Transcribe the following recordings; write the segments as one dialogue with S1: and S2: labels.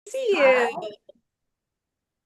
S1: See
S2: Hi.
S1: you.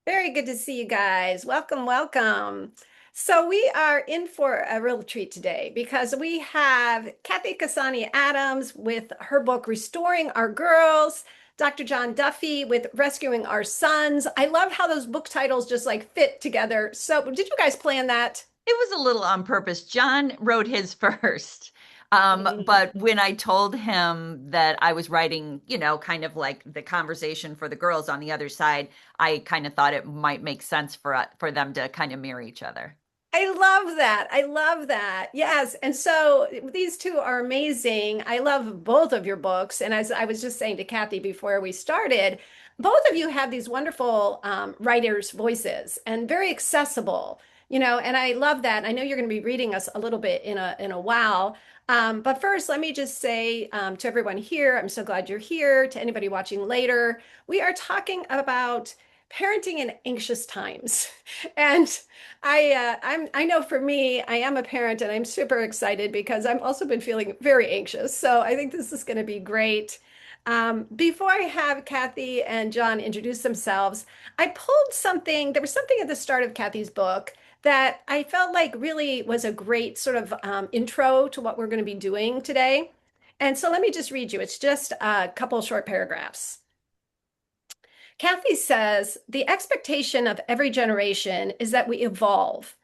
S1: Very good to see you guys. Welcome, welcome. So we are in for a real treat today because we have Kathy Kasani Adams with her book Restoring Our Girls, Dr. John Duffy with Rescuing Our Sons. I love how those book titles just like fit together. So did you guys plan that?
S2: It was a little on purpose. John wrote his first.
S1: Mm.
S2: But when I told him that I was writing, kind of like the conversation for the girls on the other side, I kind of thought it might make sense for them to kind of mirror each other.
S1: I love that. I love that. Yes. And so these two are amazing. I love both of your books. And as I was just saying to Kathy before we started, both of you have these wonderful writers' voices and very accessible, and I love that. I know you're going to be reading us a little bit in a while. But first, let me just say to everyone here, I'm so glad you're here. To anybody watching later, we are talking about parenting in anxious times. And I know for me, I am a parent and I'm super excited because I've also been feeling very anxious. So I think this is going to be great. Before I have Kathy and John introduce themselves, I pulled something. There was something at the start of Kathy's book that I felt like really was a great sort of intro to what we're going to be doing today. And so let me just read you. It's just a couple short paragraphs. Kathy says the expectation of every generation is that we evolve,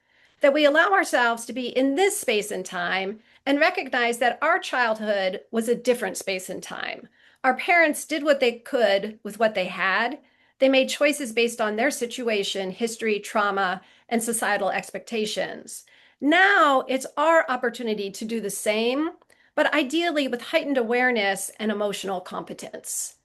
S1: that we allow ourselves to be in this space and time and recognize that our childhood was a different space and time. Our parents did what they could with what they had. They made choices based on their situation, history, trauma, and societal expectations. Now it's our opportunity to do the same, but ideally with heightened awareness and emotional competence.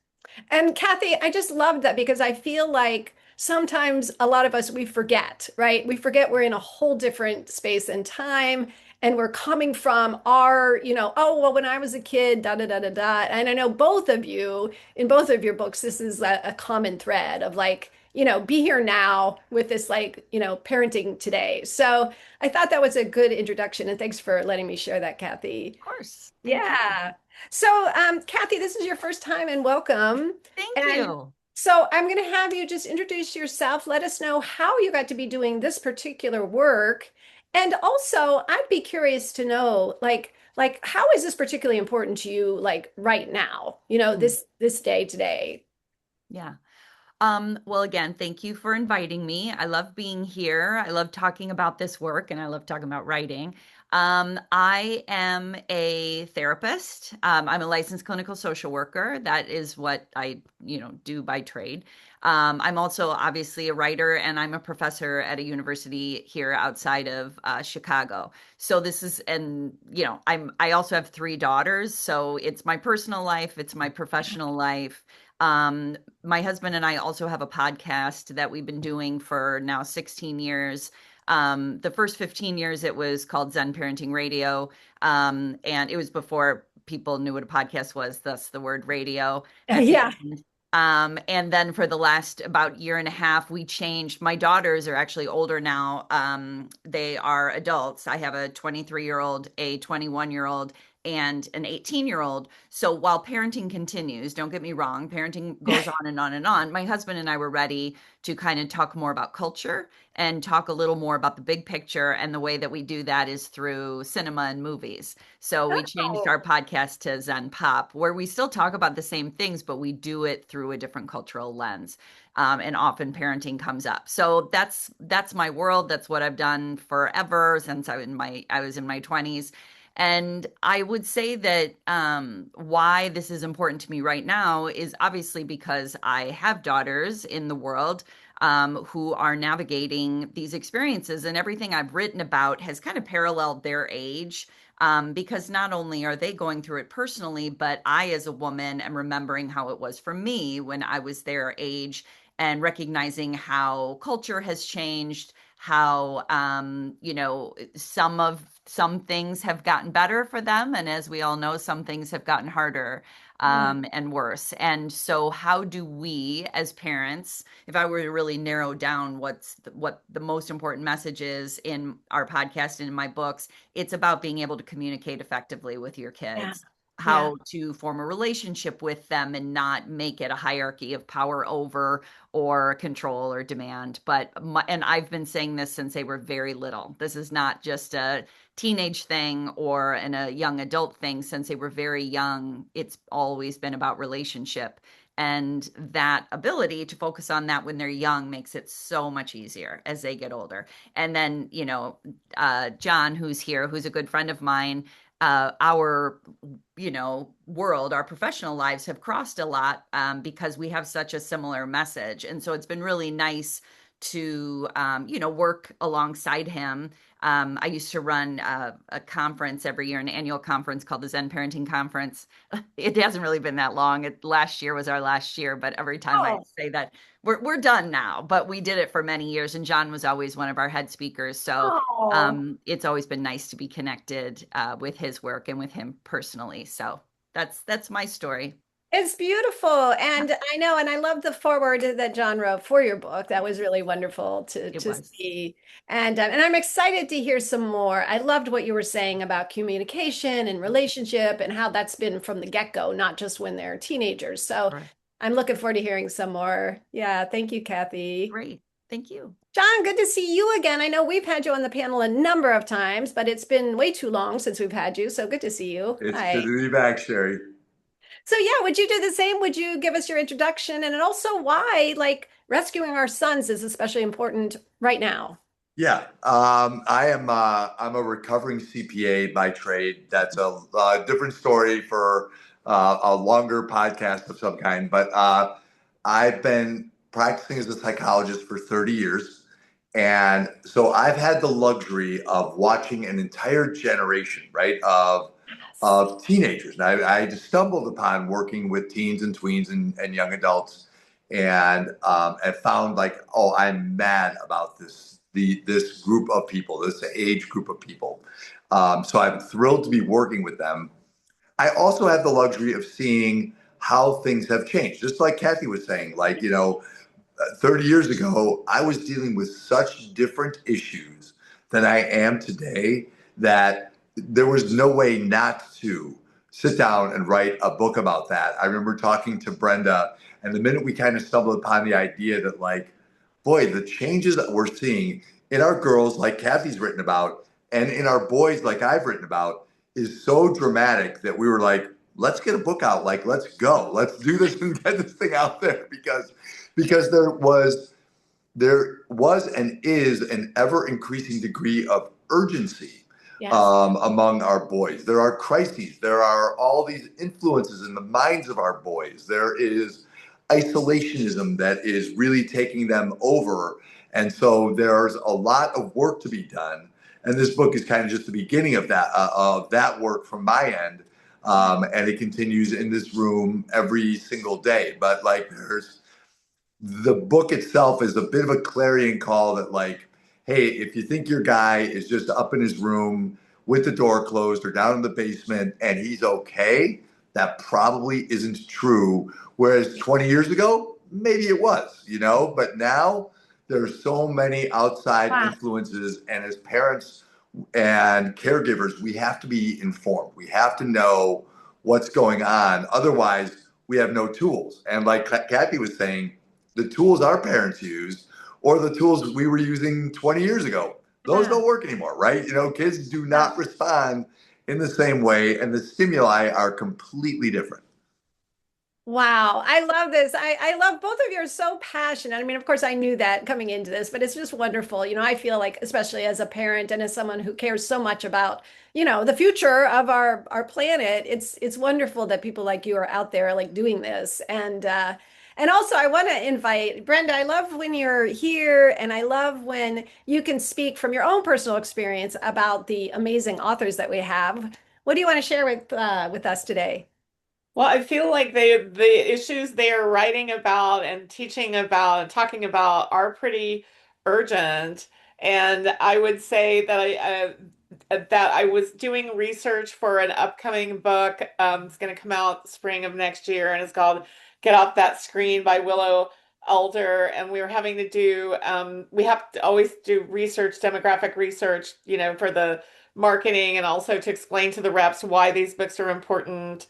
S1: And Kathy, I just loved that because I feel like sometimes a lot of us, we forget, right? We forget we're in a whole different space and time, and we're coming from our, oh, well, when I was a kid, da da da da da. And I know both of you, in both of your books, this is a common thread of like, be here now with this, like, parenting today. So I thought that was a good introduction. And thanks for letting me share that, Kathy.
S2: Of course. Thank you.
S1: Yeah. So, Kathy, this is your first time and welcome.
S2: Thank
S1: And
S2: you.
S1: so I'm going to have you just introduce yourself. Let us know how you got to be doing this particular work. And also, I'd be curious to know, like how is this particularly important to you, like right now,
S2: Hmm.
S1: this day today?
S2: Yeah. Well, again, thank you for inviting me. I love being here. I love talking about this work and I love talking about writing. I am a therapist. I'm a licensed clinical social worker. That is what I, do by trade. I'm also obviously a writer and I'm a professor at a university here outside of Chicago. So this is, and I also have three daughters. So it's my personal life, it's my professional life. My husband and I also have a podcast that we've been doing for now 16 years. The first 15 years it was called Zen Parenting Radio. And it was before people knew what a podcast was, thus the word radio at the
S1: Yeah.
S2: end. And then for the last about year and a half, we changed. My daughters are actually older now. They are adults. I have a 23-year-old, a 21-year-old, and an 18-year-old. So while parenting continues, don't get me wrong, parenting goes on and on and on. My husband and I were ready to kind of talk more about culture and talk a little more about the big picture. And the way that we do that is through cinema and movies. So we changed our
S1: Oh,
S2: podcast to Zen Pop, where we still talk about the same things, but we do it through a different cultural lens. And often parenting comes up. So that's my world. That's what I've done forever since I was in my 20s. And I would say that why this is important to me right now is obviously because I have daughters in the world who are navigating these experiences, and everything I've written about has kind of paralleled their age. Because not only are they going through it personally, but I, as a woman, am remembering how it was for me when I was their age and recognizing how culture has changed, how some things have gotten better for them, and as we all know, some things have gotten harder and worse. And so, how do we, as parents, if I were to really narrow down what the most important message is in our podcast and in my books, it's about being able to communicate effectively with your
S1: yeah.
S2: kids.
S1: Yeah.
S2: how to form a relationship with them and not make it a hierarchy of power over or control or demand. And I've been saying this since they were very little. This is not just a teenage thing or a young adult thing. Since they were very young, it's always been about relationship. And that ability to focus on that when they're young makes it so much easier as they get older. And then, John, who's here, who's a good friend of mine, our world, our professional lives have crossed a lot, because we have such a similar message. And so it's been really nice to work alongside him. I used to run a conference every year, an annual conference called the Zen Parenting Conference. It hasn't really been that long. Last year was our last year, but every time I
S1: Oh,
S2: say that, we're done now. But we did it for many years, and John was always one of our head speakers. So
S1: oh.
S2: it's always been nice to be connected with his work and with him personally. So that's my story.
S1: It's beautiful.
S2: Yeah,
S1: And I know, and I love the foreword that John wrote for your book. That was really wonderful to
S2: it
S1: to
S2: was
S1: see. And I'm excited to hear some more. I loved what you were saying about communication and relationship and how that's been from the get-go, not just when they're teenagers. So
S2: right.
S1: I'm looking forward to hearing some more. Yeah, thank you, Kathy.
S2: Great. Thank you.
S1: John, good to see you again. I know we've had you on the panel a number of times, but it's been way too long since we've had you. So good to see you.
S3: It's good
S1: Hi.
S3: to be back, Sherry.
S1: So yeah, would you do the same? Would you give us your introduction and also why like rescuing our sons is especially important right now?
S3: Yeah, I'm a recovering CPA by trade. That's a different story for a longer podcast of some kind. But I've been practicing as a psychologist for 30 years, and so I've had the luxury of watching an entire generation, right,
S1: Yes.
S3: of teenagers. And I just stumbled upon working with teens and tweens and young adults, and I found like, oh, I'm mad about this group of people, this age group of people. So I'm thrilled to be working with them. I also have the luxury of seeing how things have changed. Just like Kathy was saying, like, 30 years ago, I was dealing with such different issues than I am today that there was no way not to sit down and write a book about that. I remember talking to Brenda, and the minute we kind of stumbled upon the idea that, like, boy, the changes that we're seeing in our girls, like Kathy's written about, and in our boys, like I've written about, is so dramatic that we were like, let's get a book out. Like, let's go. Let's do this and get this thing out there because there was and is an ever increasing degree of urgency
S1: Yes.
S3: among our boys. There are crises. There are all these influences in the minds of our boys. There is isolationism that is really taking them over. And so there's a lot of work to be done. And this book is kind of just the beginning of that work from my end. And it continues in this room every single day. But like the book itself is a bit of a clarion call that, like, hey, if you think your guy is just up in his room with the door closed or down in the basement and he's okay, that probably isn't true. Whereas 20 years ago, maybe it was, but now there are so many outside
S1: Wow.
S3: influences, and as parents and caregivers, we have to be informed. We have to know what's going on. Otherwise, we have no tools. And like Kathy was saying, the tools our parents used or the tools we were using 20 years ago, those
S1: Yeah.
S3: don't work anymore, right? Kids do
S1: Yeah.
S3: not respond in the same way, and the stimuli are completely different.
S1: Wow, I love this. I love both of you are so passionate. I mean, of course, I knew that coming into this, but it's just wonderful. I feel like, especially as a parent and as someone who cares so much about, the future of our planet, it's wonderful that people like you are out there like doing this. And also I want to invite Brenda. I love when you're here, and I love when you can speak from your own personal experience about the amazing authors that we have. What do you want to share with us today?
S4: Well, I feel like the issues they are writing about and teaching about and talking about are pretty urgent. And I would say that I was doing research for an upcoming book. It's going to come out spring of next year, and it's called "Get Off That Screen" by Willow Alder. And we were having to do we have to always do research, demographic research, for the marketing and also to explain to the reps why these books are important.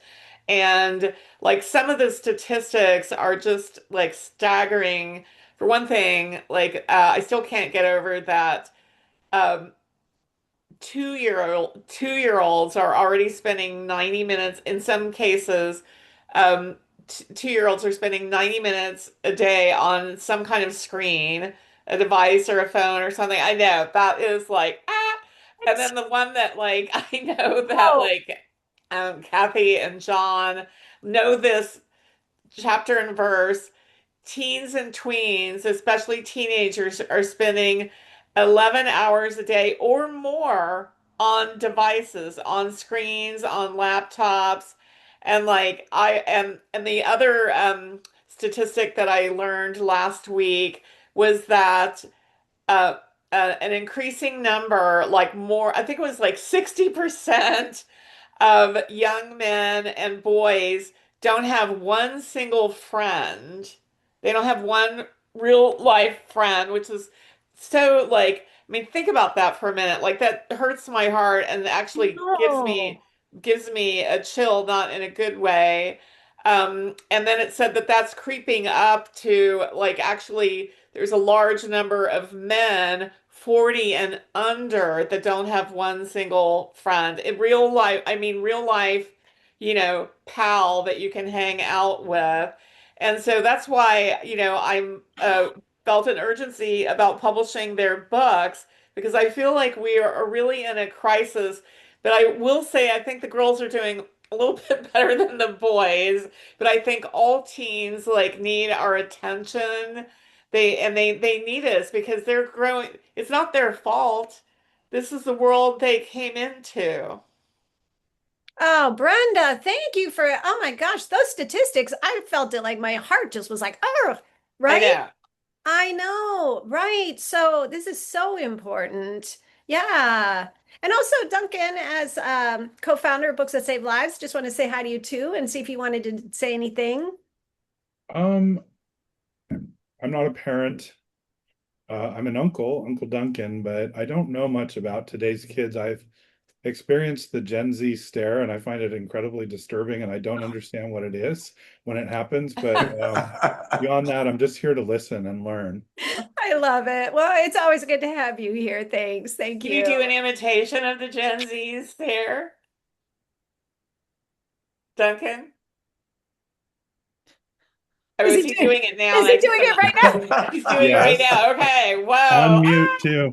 S4: And like some of the statistics are just like staggering. For one thing, like I still can't get over that um, 2-year olds are already spending 90 minutes in some cases. Um, 2-year-olds are spending 90 minutes a day on some kind of screen, a device or a phone or something. I know that is like ah. And
S1: It's
S4: then the one that like I know that
S1: so
S4: like Kathy and John know this chapter and verse. Teens and tweens, especially teenagers, are spending 11 hours a day or more on devices, on screens, on laptops. And like I and the other statistic that I learned last week was that uh, an increasing number, like more, I think it was like 60% of young men and boys don't have one single friend. They don't have one real life friend, which is so like, I mean, think about that for a minute. Like that hurts my heart and actually
S1: no.
S4: gives me a chill, not in a good way. And then it said that that's creeping up to like actually there's a large number of men 40 and under that don't have one single friend. In real life, I mean real life, pal that you can hang out with. And so that's why, I'm felt an urgency about publishing their books because I feel like we are really in a crisis. But I will say I think the girls are doing a little bit better than the boys, but I think all teens like need our attention. They need us because they're growing. It's not their fault. This is the world they came into.
S1: Oh, Brenda, thank you for, oh my gosh, those statistics. I felt it like my heart just was like, oh,
S4: I
S1: right?
S4: know.
S1: I know, right. So this is so important. Yeah. And also, Duncan, as co-founder of Books That Save Lives, just want to say hi to you too and see if you wanted to say anything.
S5: Um, I'm not a parent. I'm an uncle, Uncle Duncan, but I don't know much about today's kids. I've experienced the Gen Z stare, and I find it incredibly disturbing, and I don't understand what it is when it happens. But beyond that, I'm just here to listen and learn.
S1: I love it. Well, it's always good to have you here. Thanks. Thank
S4: Can you
S1: you.
S4: do an imitation of the Gen Zs there, Duncan? Or
S1: Is
S4: is
S1: he
S4: he
S1: doing,
S4: doing it now
S1: is
S4: and
S1: he
S4: I just
S1: doing
S4: am
S1: it
S4: not?
S1: right now?
S4: He's doing it right
S5: Yes,
S4: now. Okay. Whoa.
S5: unmute too.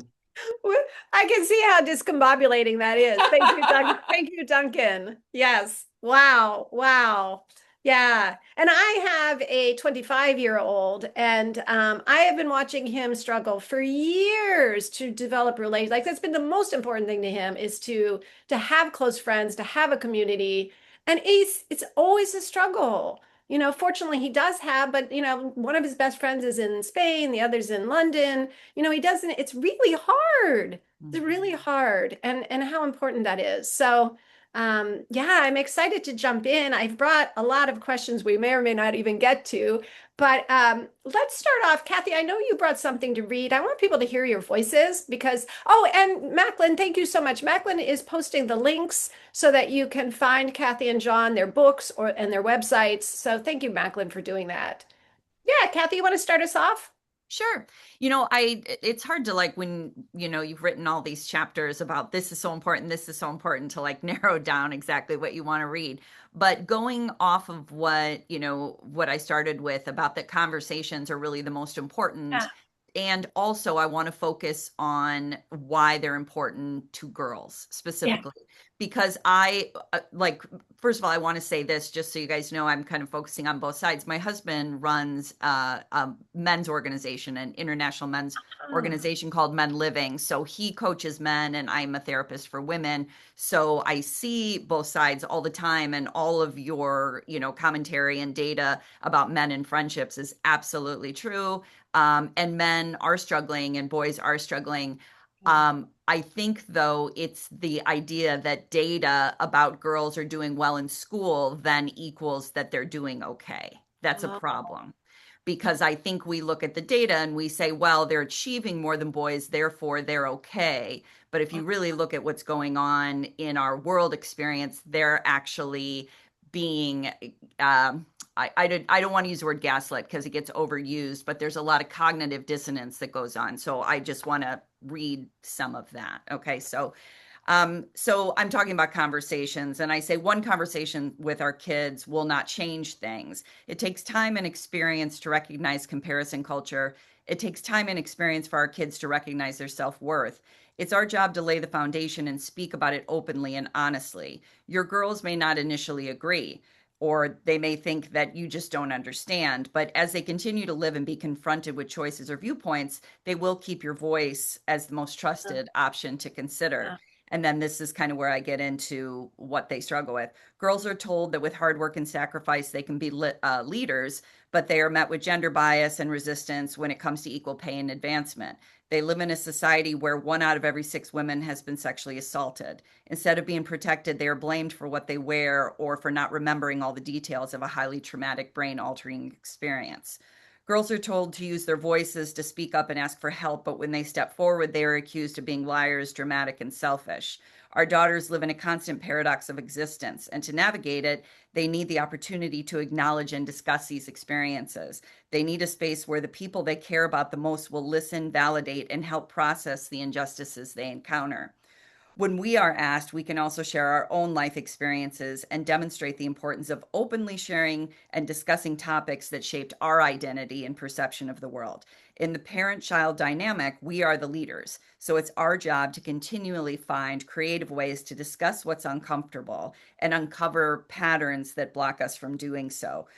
S1: I can see how discombobulating that is. Thank you, Duncan. Thank you, Duncan. Yes. Wow. Wow. Yeah. And I have a 25-year-old, and I have been watching him struggle for years to develop relations. Like that's been the most important thing to him is to have close friends, to have a community. And it's always a struggle. Fortunately, he does have, but one of his best friends is in Spain, the other's in London. He doesn't, it's really hard. It's really
S2: Mhm.
S1: hard and how important that is. So yeah, I'm excited to jump in. I've brought a lot of questions we may or may not even get to, but let's start off. Kathy, I know you brought something to read. I want people to hear your voices because, oh, and Macklin, thank you so much. Macklin is posting the links so that you can find Kathy and John, their books and their websites. So thank you, Macklin, for doing that. Yeah, Kathy, you want to start us off?
S2: Sure. It's hard to like when, you've written all these chapters about this is so important, this is so important to like narrow down exactly what you want to read. But going off of what I started with about that conversations are really the most important.
S1: Yeah.
S2: And also, I want to focus on why they're important to girls
S1: Yeah.
S2: specifically. Because first of all, I want to say this just so you guys know I'm kind of focusing on both sides. My husband runs a men's organization, an international men's
S1: Ah,
S2: organization called Men Living. So he coaches men, and I'm a therapist for women. So I see both sides all the time, and all of your, commentary and data about men and friendships is absolutely true. And men are struggling, and boys are struggling. I think, though, it's the idea that data about girls are doing well in school then equals that they're doing okay. That's a
S1: oh,
S2: problem. because I think we look at the data and we say, well, they're achieving more than boys, therefore they're okay. But if you really look at what's going on in our world experience, they're actually being, I don't want to use the word gaslit because it gets overused, but there's a lot of cognitive dissonance that goes on. So I just want to read some of that. Okay. So I'm talking about conversations, and I say one conversation with our kids will not change things. It takes time and experience to recognize comparison culture. It takes time and experience for our kids to recognize their self-worth. It's our job to lay the foundation and speak about it openly and honestly. Your girls may not initially agree, or they may think that you just don't understand. But as they continue to live and be confronted with choices or viewpoints, they will keep your voice as the most trusted option to consider. And then this is kind of where I get into what they struggle with. Girls are told that with hard work and sacrifice, they can be leaders, but they are met with gender bias and resistance when it comes to equal pay and advancement. They live in a society where 1 out of every 6 women has been sexually assaulted. Instead of being protected, they are blamed for what they wear or for not remembering all the details of a highly traumatic brain altering experience. Girls are told to use their voices to speak up and ask for help, but when they step forward, they are accused of being liars, dramatic, and selfish. Our daughters live in a constant paradox of existence, and to navigate it, they need the opportunity to acknowledge and discuss these experiences. They need a space where the people they care about the most will listen, validate, and help process the injustices they encounter. When we are asked, we can also share our own life experiences and demonstrate the importance of openly sharing and discussing topics that shaped our identity and perception of the world. In the parent child dynamic, we are the leaders. So it's our job to continually find creative ways to discuss what's uncomfortable and uncover patterns that block us from doing so.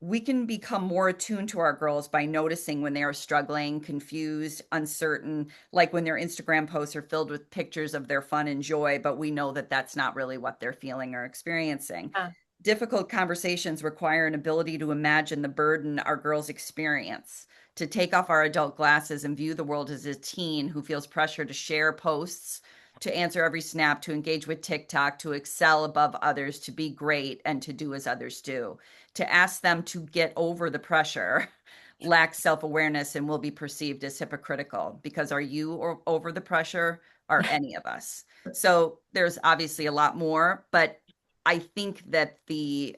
S2: We can become more attuned to our girls by noticing when they are struggling, confused, uncertain, like when their Instagram posts are filled with pictures of their fun and joy, but we know that that's not really what they're feeling or experiencing.
S1: Yeah.
S2: Difficult conversations require an ability to imagine the burden our girls experience, to take off our adult glasses and view the world as a teen who feels pressure to share posts, to answer every snap, to engage with TikTok, to excel above others, to be great, and to do as others do. To ask them to get over the pressure lacks self-awareness and will be perceived as hypocritical because are you over the pressure? Are any of us? So there's obviously a lot more, but I think that the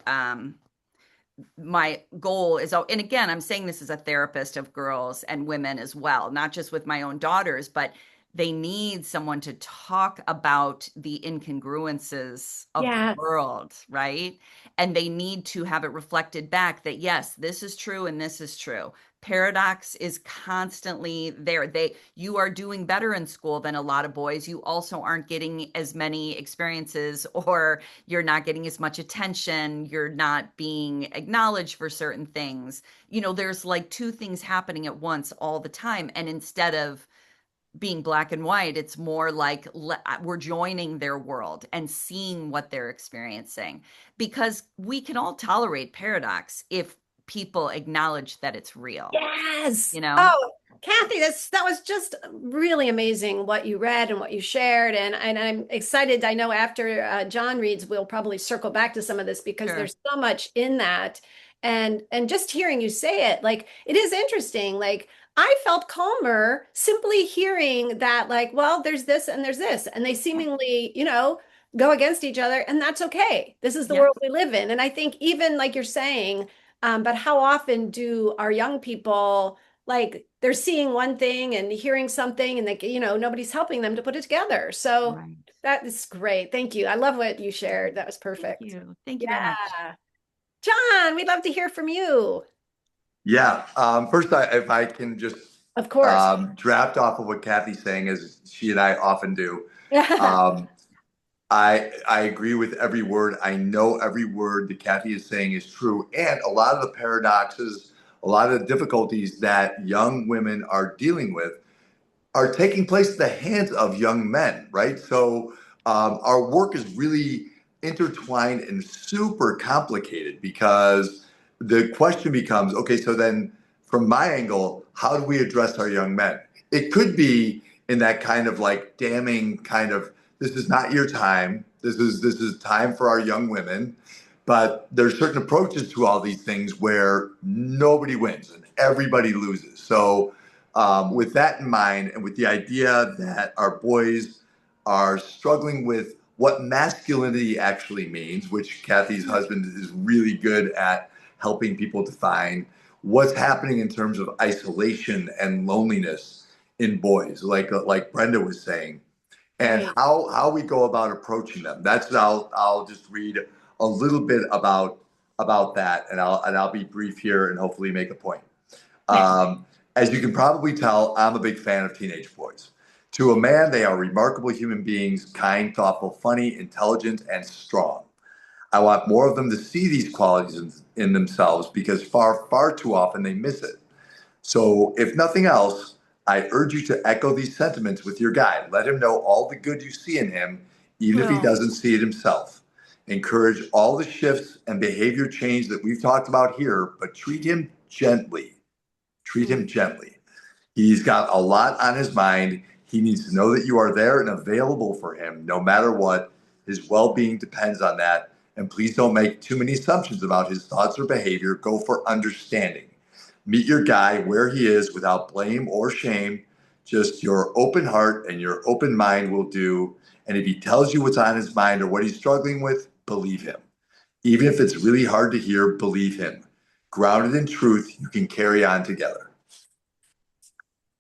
S2: my goal is, oh, and again, I'm saying this as a therapist of girls and women as well, not just with my own daughters, but they need someone to talk about the incongruences of the
S1: Yeah.
S2: world, right? And they need to have it reflected back that yes, this is true and this is true. Paradox is constantly there. You are doing better in school than a lot of boys. You also aren't getting as many experiences, or you're not getting as much attention. You're not being acknowledged for certain things. There's like two things happening at once all the time. And instead of being black and white, it's more like we're joining their world and seeing what they're experiencing, because we can all tolerate paradox if people acknowledge that it's real,
S1: Yes.
S2: you know?
S1: Oh, Kathy, that was just really amazing what you read and what you shared, and I'm excited. I know after John reads, we'll probably circle back to some of this because
S2: Sure.
S1: there's so much in that, and just hearing you say it, like it is interesting. Like I felt calmer simply hearing that, like, well, there's this and there's this, and they seemingly, go against each other, and that's okay. This is the
S2: Yes.
S1: world we live in, and I think even like you're saying. But how often do our young people like they're seeing one thing and hearing something and nobody's helping them to put it together. So
S2: Right.
S1: that is great. Thank you. I love what you shared. That was
S2: Thank
S1: perfect.
S2: you. Thank you very much.
S1: Yeah. John, we'd love to hear from you.
S3: Yeah. First, if I can just
S1: Of course.
S3: draft off of what Kathy's saying, as she and I often do. Um, I agree with every word. I know every word that Kathy is saying is true. And a lot of the paradoxes, a lot of the difficulties that young women are dealing with are taking place at the hands of young men, right? So our work is really intertwined and super complicated because the question becomes, okay, so then from my angle, how do we address our young men? It could be in that kind of like damning kind of, this is not your time. This is time for our young women. but there's certain approaches to all these things where nobody wins and everybody loses. So, with that in mind, and with the idea that our boys are struggling with what masculinity actually means, which Kathy's husband is really good at helping people define what's happening in terms of isolation and loneliness in boys, like Brenda was saying, and
S1: Right.
S3: how we go about approaching them. That's I'll just read a little bit about that, and I'll be brief here and hopefully make a point. As you can probably tell, I'm a big fan of teenage boys. To a man, they are remarkable human beings, kind, thoughtful, funny, intelligent, and strong. I want more of them to see these qualities in themselves because far too often they miss it. So, if nothing else, I urge you to echo these sentiments with your guy. Let him know all the good you see in him, even if he
S1: Oh,
S3: doesn't see it himself. Encourage all the shifts and behavior change that we've talked about here, but treat him gently. Treat him
S1: mm,
S3: gently. He's got a lot on his mind. He needs to know that you are there and available for him no matter what. His well being depends on that. And please don't make too many assumptions about his thoughts or behavior. Go for understanding. Meet your guy where he is without blame or shame. Just your open heart and your open mind will do. And if he tells you what's on his mind or what he's struggling with, believe him. Even if it's really hard to hear, believe him. Grounded in truth, you can carry on together.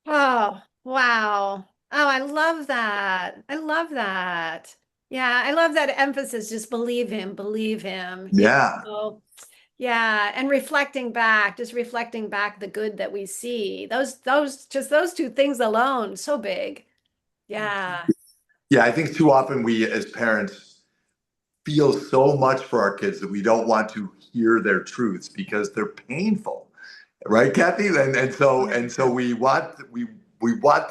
S1: oh, wow. Oh, I love that. I love that. Yeah, I love that emphasis. Just believe him, believe him.
S3: Yeah.
S1: Yeah, and reflecting back, just reflecting back the good that we see. Just those two things alone, so big.
S2: Mhm.
S1: Yeah.
S3: Yeah, I think too often we as parents feel so much for our kids that we don't want to hear their truths because they're painful. Right, Kathy? And so we want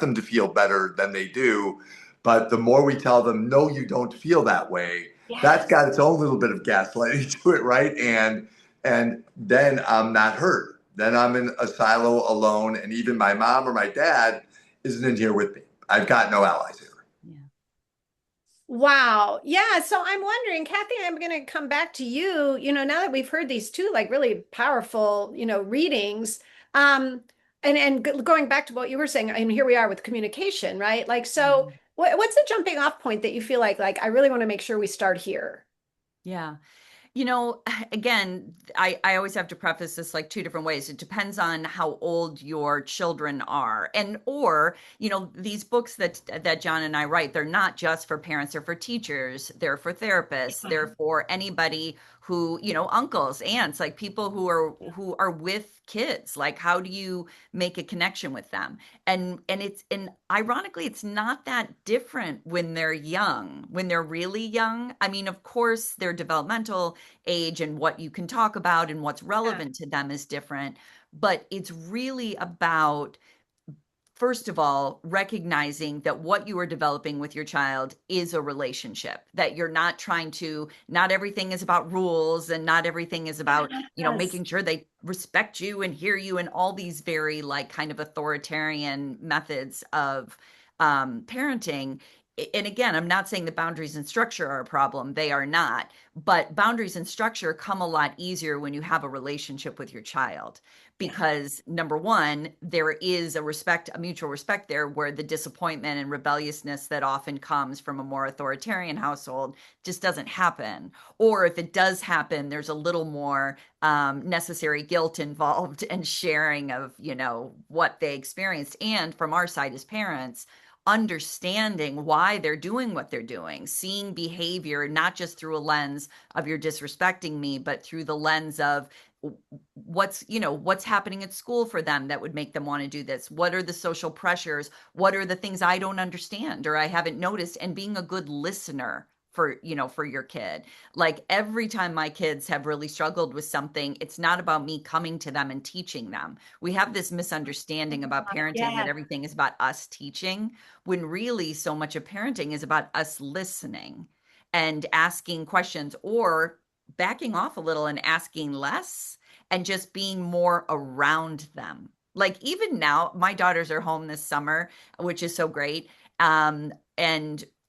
S3: them to feel better than they do, but the more we tell them, no, you don't feel that way, that's
S1: Yes.
S3: got its own little bit of gaslighting to it, right? And then I'm not heard. Then I'm in a silo alone, and even my mom or my dad isn't in here with me. I've got no allies here.
S2: Yeah.
S1: Wow. Yeah. So I'm wondering, Kathy, I'm going to come back to you. Now that we've heard these two like really powerful, readings, um, and going back to what you were saying, and here we are with communication, right? Like, so
S2: Mhm.
S1: what's the jumping off point that you feel like I really want to make sure we start here?
S2: Yeah. You know, again, I always have to preface this like two different ways. It depends on how old your children are. And or, these books that John and I write, they're not just for parents, they're for teachers, they're for therapists, they're for anybody who, uncles, aunts, like people who are with kids. Like how do you make a connection with them? And ironically, it's not that different when they're young, when they're really young. I mean, of course, they're developmental age and what you can talk about and what's
S1: Yeah.
S2: relevant to them is different. But it's really about, first of all, recognizing that what you are developing with your child is a relationship, that you're not trying to, not everything is about rules and not everything is about,
S1: Yes.
S2: making sure they respect you and hear you and all these very like kind of authoritarian methods of parenting. And again, I'm not saying that boundaries and structure are a problem. They are not. But boundaries and structure come a lot easier when you have a relationship with your child
S1: Yeah.
S2: because number one, there is a mutual respect there where the disappointment and rebelliousness that often comes from a more authoritarian household just doesn't happen. Or if it does happen, there's a little more necessary guilt involved and sharing of, what they experienced. And from our side as parents, understanding why they're doing what they're doing, seeing behavior not just through a lens of you're disrespecting me, but through the lens of what's happening at school for them that would make them want to do this, what are the social pressures, what are the things I don't understand or I haven't noticed, and being a good listener for your kid. Like every time my kids have really struggled with something, it's not about me coming to them and teaching them. We have this misunderstanding about parenting that
S1: Yes.
S2: everything is about us teaching, when really so much of parenting is about us listening and asking questions or backing off a little and asking less and just being more around them. Like even now, my daughters are home this summer, which is so great. And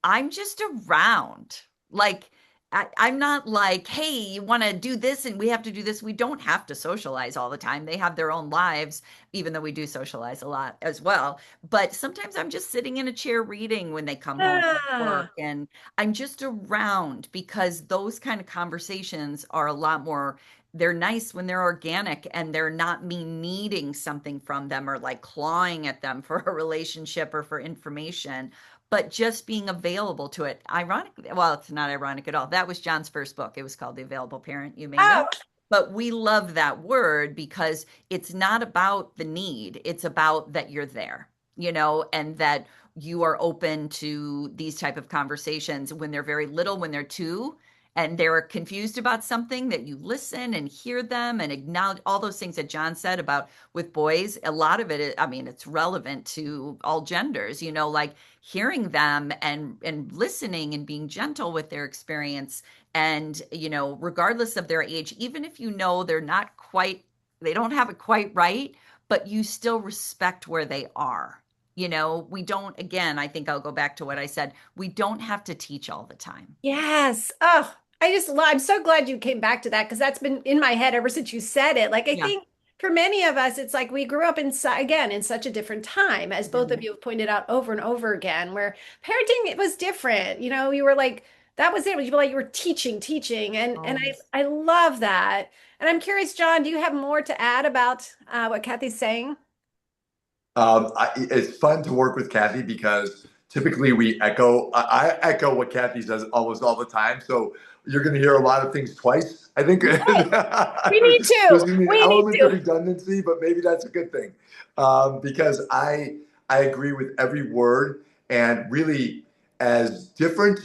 S2: I'm just around. Like I'm not like, hey, you want to do this and we have to do this. We don't have to socialize all the time. They have their own lives, even though we do socialize a lot as well. But sometimes I'm just sitting in a chair reading when they come home from
S1: Yeah.
S2: work, and I'm just around because those kind of conversations are a lot more. They're nice when they're organic and they're not me needing something from them or like clawing at them for a relationship or for information, but just being available to it. Ironic, well, it's not ironic at all. That was John's first book. It was called The Available Parent, you may know.
S1: Oh,
S2: But we love that word because it's not about the need, it's about that you're there, and that you are open to these type of conversations when they're very little, when they're two and they're confused about something, that you listen and hear them and acknowledge all those things that John said about with boys. A lot of it, I mean, it's relevant to all genders, like hearing them and listening and being gentle with their experience, and regardless of their age, even if they're not quite, they don't have it quite right, but you still respect where they are. We don't, again, I think I'll go back to what I said, we don't have to teach all the time.
S1: yes. Oh, I'm so glad you came back to that because that's been in my head ever since you said it. Like, I
S2: Yeah.
S1: think for many of us, it's like we grew up again, in such a different time, as both of
S2: Mhm.
S1: you have pointed out over and over again, where parenting, it was different. You were like, that was it. You were like, you were teaching, teaching. And
S2: Always.
S1: I love that. And I'm curious, John, do you have more to add about what Kathy's saying?
S3: It's fun to work with Kathy because typically we echo. I echo what Kathy says almost all the time. So you're going to hear a lot of things twice. I think
S1: Good.
S3: there's
S1: We need
S3: going
S1: to.
S3: to be an
S1: We need
S3: element of
S1: to.
S3: redundancy, but maybe that's a good thing because I agree with every word, and really as different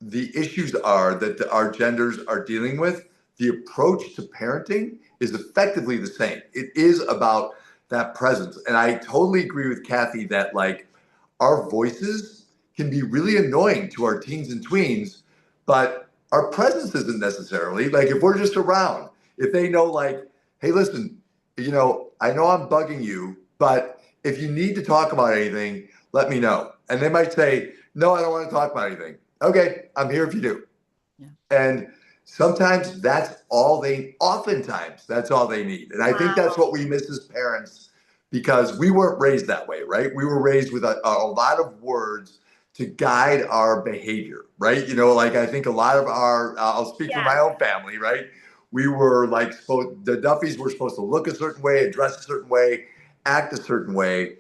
S3: the issues are that our genders are dealing with, the approach to parenting is effectively the same. It is about that presence. And I totally agree with Kathy that like our voices can be really annoying to our teens and tweens, but our presence isn't necessarily like if we're just around, if they know like, hey, listen, I know I'm bugging you, but if you need to talk about anything, let me know. And they might say, no, I don't want to talk about anything. Okay, I'm here if you do.
S2: Yeah.
S3: And sometimes oftentimes that's all they need. And I think that's
S1: Wow.
S3: what we miss as parents because we weren't raised that way, right? We were raised with a lot of words to guide our behavior, right? Like I think a lot of I'll speak for my
S1: Yes.
S3: own family, right? We were like, the Duffys were supposed to look a certain way, address a certain way, act a certain way.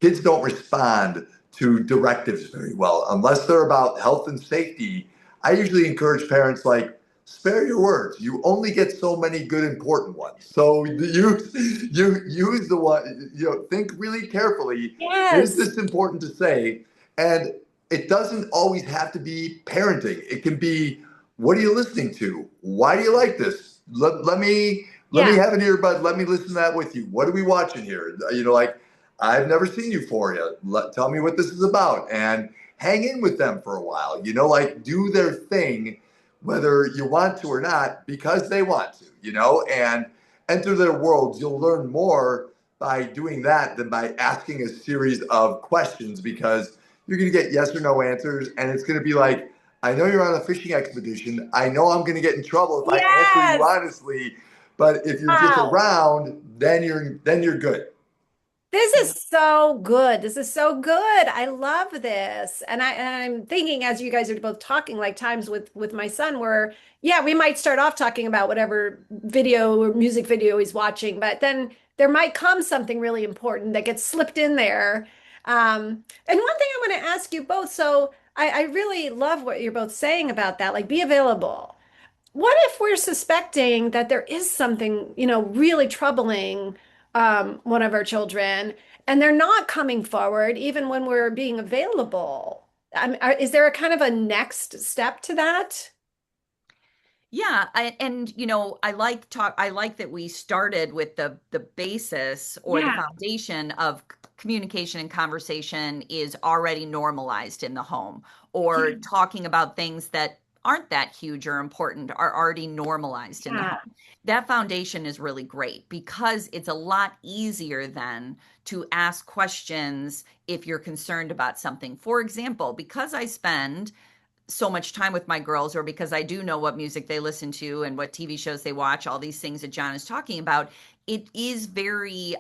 S3: Kids don't respond to directives very well unless they're about health and safety. I usually encourage parents like spare your words. You only get so many good important ones. So you use the one, think really carefully. Is
S1: Yes.
S3: this important to say? And it doesn't always have to be parenting. It can be, what are you listening to? Why do you like this? Let me
S1: Yeah.
S3: have an earbud. Let me listen to that with you. What are we watching here? Like I've never seen Euphoria. Tell me what this is about, and hang in with them for a while. Like do their thing, whether you want to or not, because they want to. And enter their worlds. You'll learn more by doing that than by asking a series of questions because you're going to get yes or no answers, and it's going to be like, I know you're on a fishing expedition. I know I'm going to get in trouble if I answer you
S1: Yes.
S3: honestly, but if you're just
S1: Wow.
S3: around, then you're good.
S1: This is so good. This is so good. I love this. And I'm thinking as you guys are both talking, like times with my son where, yeah, we might start off talking about whatever video or music video he's watching, but then there might come something really important that gets slipped in there. And one thing I want to ask you both, so I really love what you're both saying about that, like be available. What if we're suspecting that there is something, really troubling one of our children, and they're not coming forward even when we're being available? Is there a kind of a next step to that?
S2: Yeah, and I like that we started with the basis or the
S1: Yeah,
S2: foundation of communication and conversation is already normalized in the home, or
S1: yeah,
S2: talking about things that aren't that huge or important are already normalized in the
S1: yeah,
S2: home. That foundation is really great because it's a lot easier then to ask questions if you're concerned about something. For example, because I spend so much time with my girls, or because I do know what music they listen to and what TV shows they watch, all these things that John is talking about, it is very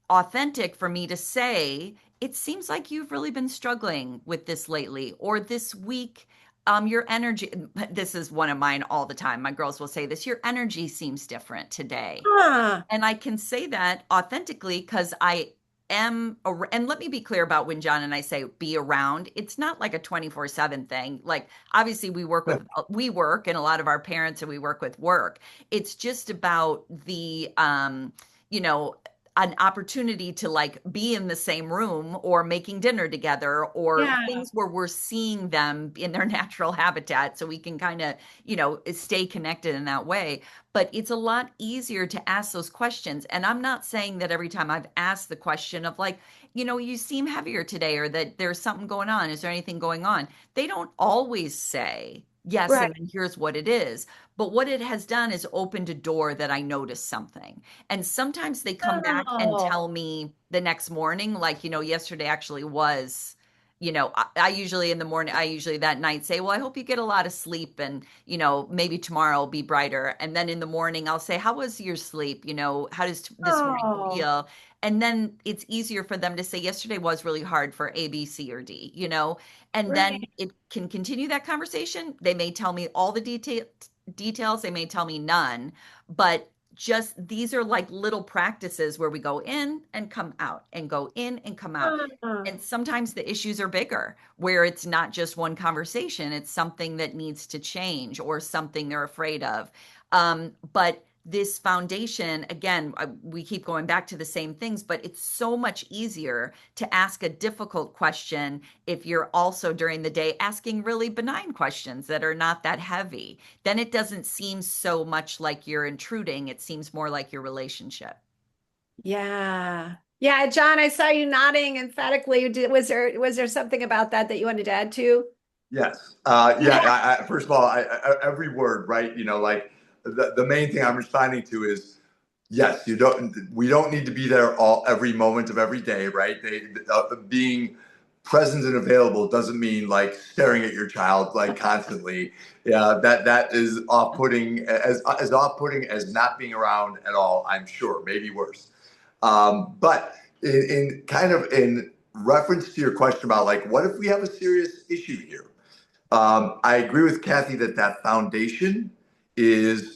S2: authentic for me to say, it seems like you've really been struggling with this lately, or this week, your energy, this is one of mine all the time. My girls will say this, your energy seems different today.
S1: Ah,
S2: And I can say that authentically because I am, and let me be clear about when John and I say be around, it's not like a 24/7 thing. Like, obviously, we work, and a lot of our parents and we work with work. It's just about you know, an opportunity to like be in the same room or making dinner together or
S1: yeah.
S2: things where we're seeing them in their natural habitat so we can kind of, stay connected in that way. But it's a lot easier to ask those questions. And I'm not saying that every time I've asked the question of like, you seem heavier today, or that there's something going on. Is there anything going on? They don't always say yes,
S1: Right.
S2: and then here's what it is. But what it has done is opened a door that I noticed something. And sometimes they come back and
S1: Oh,
S2: tell me the next morning, like, yesterday actually was, I usually in the morning, I usually that night say, well, I hope you get a lot of sleep, and, maybe tomorrow will be brighter. And then in the morning, I'll say, how was your sleep? How does this morning
S1: oh,
S2: feel? And then it's easier for them to say, yesterday was really hard for A, B, C, or D, and then
S1: right.
S2: it can continue that conversation. They may tell me all the details, they may tell me none, but just these are like little practices where we go in and come out and go in and come out.
S1: Ah,
S2: And sometimes the issues are bigger, where it's not just one conversation, it's something that needs to change or something they're afraid of. But this foundation, again, we keep going back to the same things, but it's so much easier to ask a difficult question if you're also during the day asking really benign questions that are not that heavy. Then it doesn't seem so much like you're intruding, it seems more like your relationship.
S1: yeah. Yeah, John, I saw you nodding emphatically. Was there something about that that you wanted to add to?
S3: Yes. Yeah. First of all, every word, right? Like the main thing I'm responding to is yes. We don't need to be there every moment of every day, right? Being present and available doesn't mean like staring at your child like constantly. Yeah, that is off-putting, as off-putting as not being around at all. I'm sure, maybe worse. But in kind of in reference to your question about like, what if we have a serious issue here? I agree with Kathy that that foundation is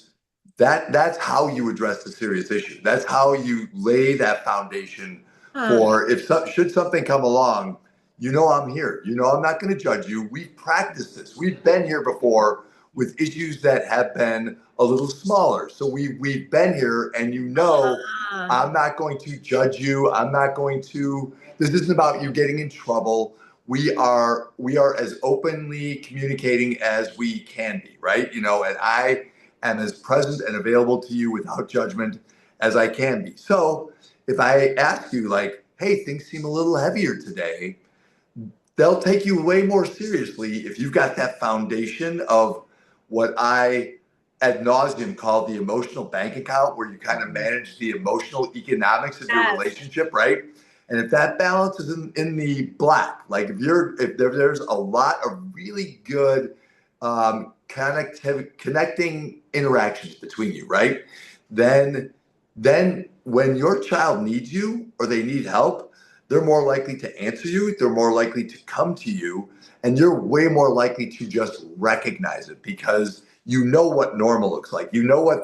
S3: that's how you address the serious issue. That's how you lay that foundation
S1: Huh.
S3: for should something come along, I'm here. I'm not going to judge you. We've practiced this. We've been here before with issues that have been a little smaller. So we've been here, and
S1: Ah,
S3: I'm not going to judge you. I'm not going to. This isn't about you getting in trouble. We are as openly communicating as we can be, right? And I am as present and available to you without judgment as I can be. So if I ask you like, hey, things seem a little heavier today, they'll take you way more seriously if you've got that foundation of what I ad nauseum call the emotional bank account, where you kind of manage the emotional economics of your
S1: yes.
S3: relationship, right? And if that balance is in the black, like there's a lot of really good connecting interactions between you, right? Then then when your child needs you or they need help, they're more likely to answer you, they're more likely to come to you, and you're way more likely to just recognize it because you know what normal looks like. You know what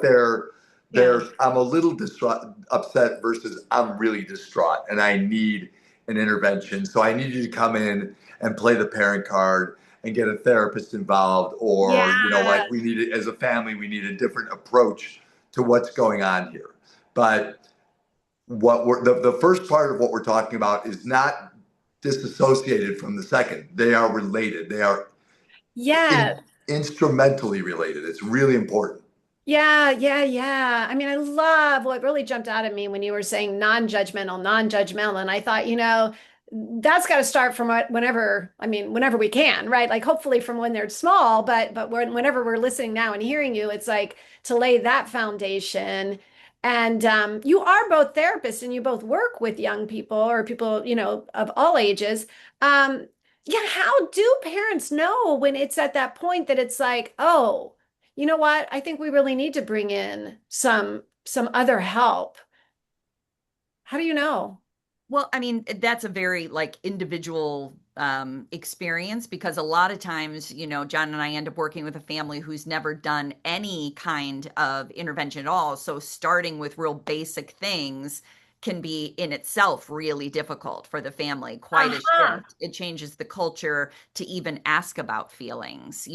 S1: Yeah.
S3: I'm a little distraught, upset versus I'm really distraught and I need an intervention. So I need you to come in and play the parent card and get a therapist involved,
S1: Yeah.
S3: or like we need it as a family, we need a different approach to what's going on here. But the first part of what we're talking about is not disassociated from the second. They are related. They are
S1: Yes.
S3: instrumentally related. It's really important.
S1: Yeah, yeah, yeah. I mean, I love what really jumped out at me when you were saying non-judgmental, non-judgmental. And I thought, that's got to start from whenever, I mean, whenever we can, right? Like hopefully from when they're small, but whenever we're listening now and hearing you, it's like to lay that foundation. And you are both therapists and you both work with young people or people, of all ages. Um, yeah, how do parents know when it's at that point that it's like, oh, you know what? I think we really need to bring in some other help. How do you know?
S2: Well, I mean, that's a very like individual experience because a lot of times, John and I end up working with a family who's never done any kind of intervention at all. So starting with real basic things can be in itself really difficult for the family, quite a
S1: Uh-huh.
S2: shift. It changes the culture to even ask about feelings.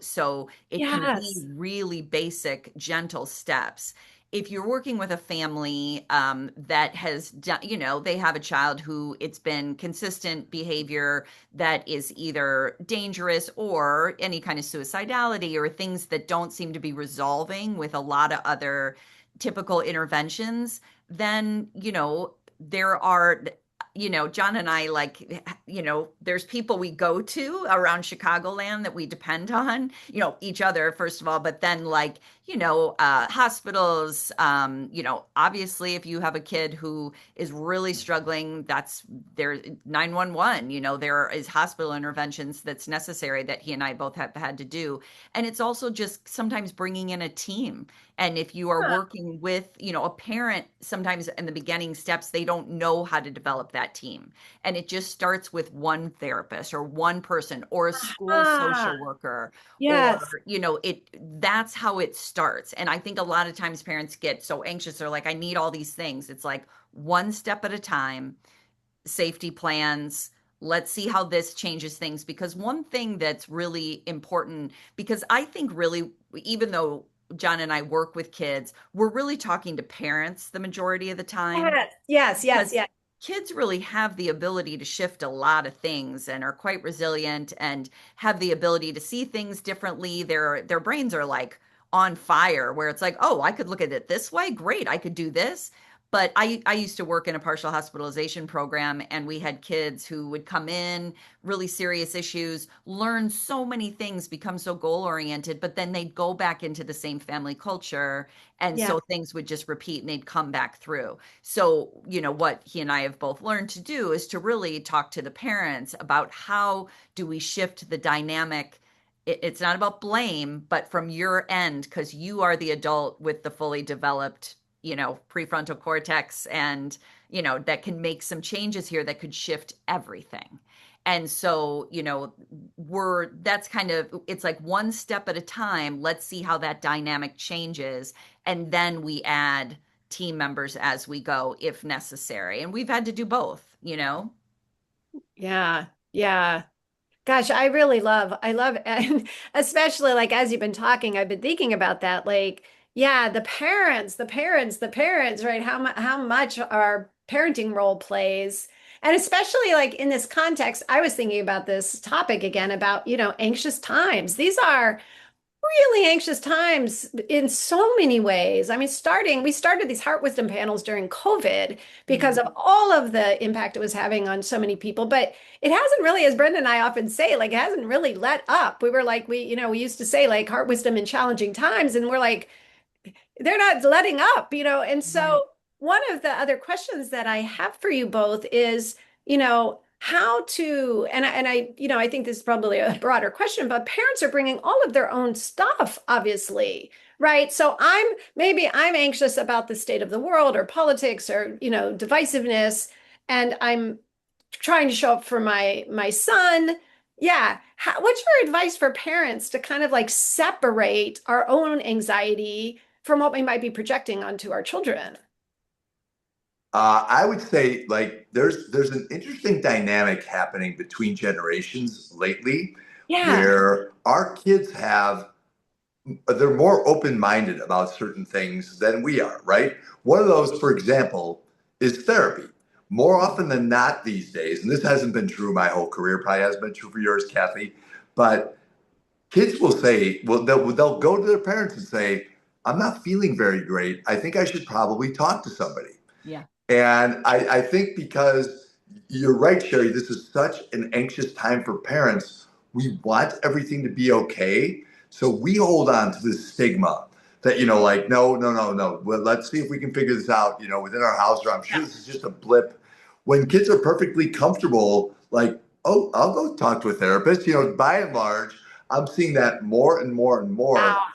S2: So it can be
S1: Yes.
S2: really basic, gentle steps. If you're working with a family that has done, they have a child who it's been consistent behavior that is either dangerous or any kind of suicidality or things that don't seem to be resolving with a lot of other typical interventions, then, there are, John and I like, there's people we go to around Chicagoland that we depend on, each other, first of all, but then like, hospitals, obviously if you have a kid who is really struggling, that's there 911, there is hospital interventions that's necessary that he and I both have had to do. And it's also just sometimes bringing in a team. And if you are
S1: Huh.
S2: working with, a parent, sometimes in the beginning steps, they don't know how to develop that team. And it just starts with one therapist or one person or a school
S1: Ah,
S2: social worker
S1: yes.
S2: or that's how it starts. And I think a lot of times parents get so anxious, they're like, I need all these things. It's like one step at a time, safety plans. Let's see how this changes things, because one thing that's really important, because I think really, even though John and I work with kids, we're really talking to parents the majority of the time,
S1: Yes. Yes. Yes.
S2: because
S1: Yes.
S2: kids really have the ability to shift a lot of things and are quite resilient and have the ability to see things differently. Their brains are like on fire where it's like, oh, I could look at it this way. Great, I could do this. But I used to work in a partial hospitalization program, and we had kids who would come in, really serious issues, learn so many things, become so goal oriented, but then they'd go back into the same family culture. And
S1: Yeah.
S2: so things would just repeat and they'd come back through. So, what he and I have both learned to do is to really talk to the parents about how do we shift the dynamic. It's not about blame, but from your end, because you are the adult with the fully developed, prefrontal cortex, and, that can make some changes here that could shift everything. And so, that's kind of, it's like one step at a time. Let's see how that dynamic changes. And then we add team members as we go if necessary. And we've had to do both.
S1: Yeah. Yeah. Gosh, I love, and especially like as you've been talking, I've been thinking about that. Like, yeah, the parents, right? How much our parenting role plays. And especially like in this context, I was thinking about this topic again about, anxious times. These are really anxious times in so many ways. I mean, we started these heart wisdom panels during COVID because
S2: Mm.
S1: of all of the impact it was having on so many people. But it hasn't really, as Brenda and I often say, like, it hasn't really let up. We were like, we used to say like heart wisdom in challenging times, and we're like, they're not letting up, And
S2: Right.
S1: so one of the other questions that I have for you both is, how to, I think this is probably a broader question, but parents are bringing all of their own stuff, obviously, right? So maybe I'm anxious about the state of the world or politics or, divisiveness, and I'm trying to show up for my son. Yeah. What's your advice for parents to kind of like separate our own anxiety from what we might be projecting onto our children?
S3: I would say like there's an interesting dynamic happening between generations lately,
S1: Yeah.
S3: where our kids they're more open-minded about certain things than we are, right? One of those, for example, is therapy. More often than not these days, and this hasn't been true my whole career, probably hasn't been true for yours, Kathy, but kids will say, well, they'll go to their parents and say, I'm not feeling very great. I think I should probably talk to somebody.
S2: Yeah.
S3: And I think because you're right, Sherry, this is such an anxious time for parents. We want everything to be okay. So we hold on to this stigma that, like, no, no, no, no. Well, let's see if we can figure this out, within our house, or I'm sure this is just a blip. When kids are perfectly comfortable, like, oh, I'll go talk to a therapist. By and large, I'm seeing that more and more and more.
S1: Wow.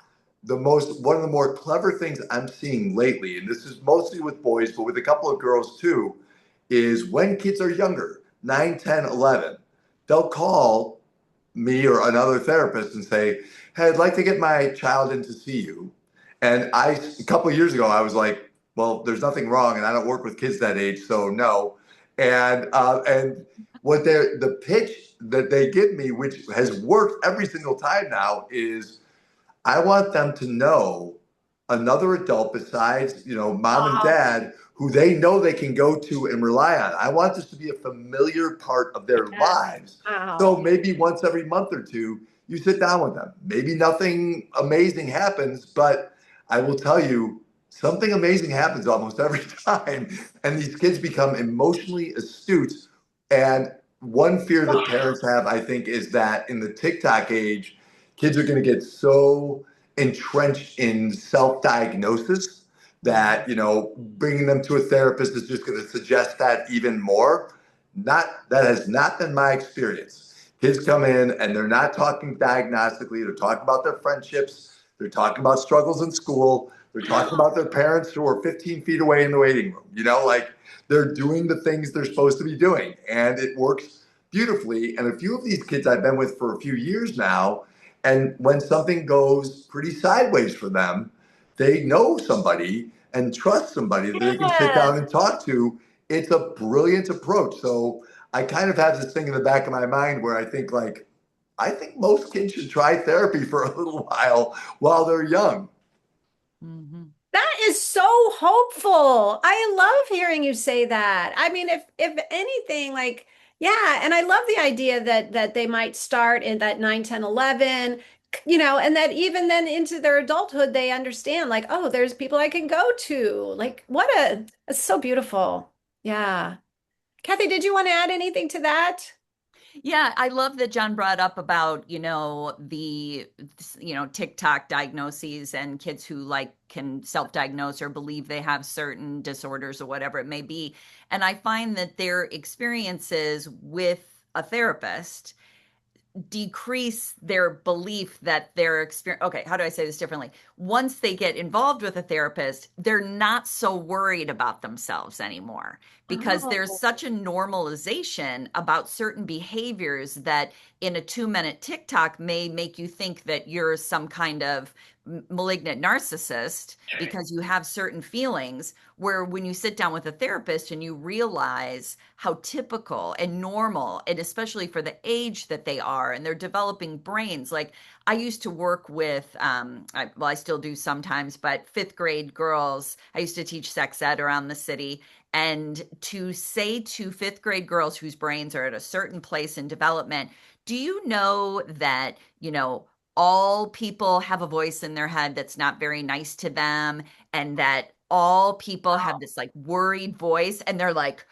S3: One of the more clever things I'm seeing lately, and this is mostly with boys, but with a couple of girls too, is when kids are younger, 9, 10, 11, they'll call me or another therapist and say, "Hey, I'd like to get my child in to see you." And a couple of years ago, I was like, "Well, there's nothing wrong, and I don't work with kids that age, so no." And the pitch that they give me, which has worked every single time now, is I want them to know another adult besides, mom and
S1: Oh,
S3: dad who they know they can go to and rely on. I want this to be a familiar part of their
S1: yes.
S3: lives. So
S1: Wow.
S3: maybe once every month or two, you sit down with them. Maybe nothing amazing happens, but I will tell you, something amazing happens almost every time. And these kids become emotionally astute. And one fear that parents have, I think, is that in the TikTok age, kids are going to get so entrenched in self-diagnosis
S2: Mhm.
S3: that bringing them to a therapist is just going to suggest that even more. Not That has not been my experience. Kids come in and they're not talking diagnostically. They're talking about their friendships. They're talking about struggles in school. They're talking about their parents who are 15 feet away in the waiting room. Like they're doing the things they're supposed to be doing, and it works beautifully. And a few of these kids I've been with for a few years now, and when something goes pretty sideways for them, they know somebody and trust somebody that they can sit
S1: Yes.
S3: down and talk to. It's a brilliant approach. So I kind of have this thing in the back of my mind where I think most kids should try therapy for a little while they're young.
S2: Mhm.
S1: That is so hopeful. I love hearing you say that. I mean, if anything, like, yeah, and I love the idea that they might start in that 9, 10, 11, and that even then into their adulthood, they understand, like, oh, there's people I can go to. Like, it's so beautiful. Yeah. Kathy, did you want to add anything to that?
S2: Yeah, I love that John brought up about, TikTok diagnoses and kids who like can self-diagnose or believe they have certain disorders or whatever it may be. And I find that their experiences with a therapist decrease their belief that their experience. Okay, how do I say this differently? Once they get involved with a therapist, they're not so worried about themselves anymore because there's
S1: Oh,
S2: such a normalization about certain behaviors that in a 2-minute TikTok may make you think that you're some kind of malignant narcissist because you have certain feelings, where when you sit down with a therapist and you realize how typical and normal, and especially for the age that they are and they're developing brains. Like I used to work with, I still do sometimes, but fifth grade girls. I used to teach sex ed around the city. And to say to fifth grade girls whose brains are at a certain place in development, do you know that, all people have a voice in their head that's not very nice to them, and that all people have this like worried voice, and they're like,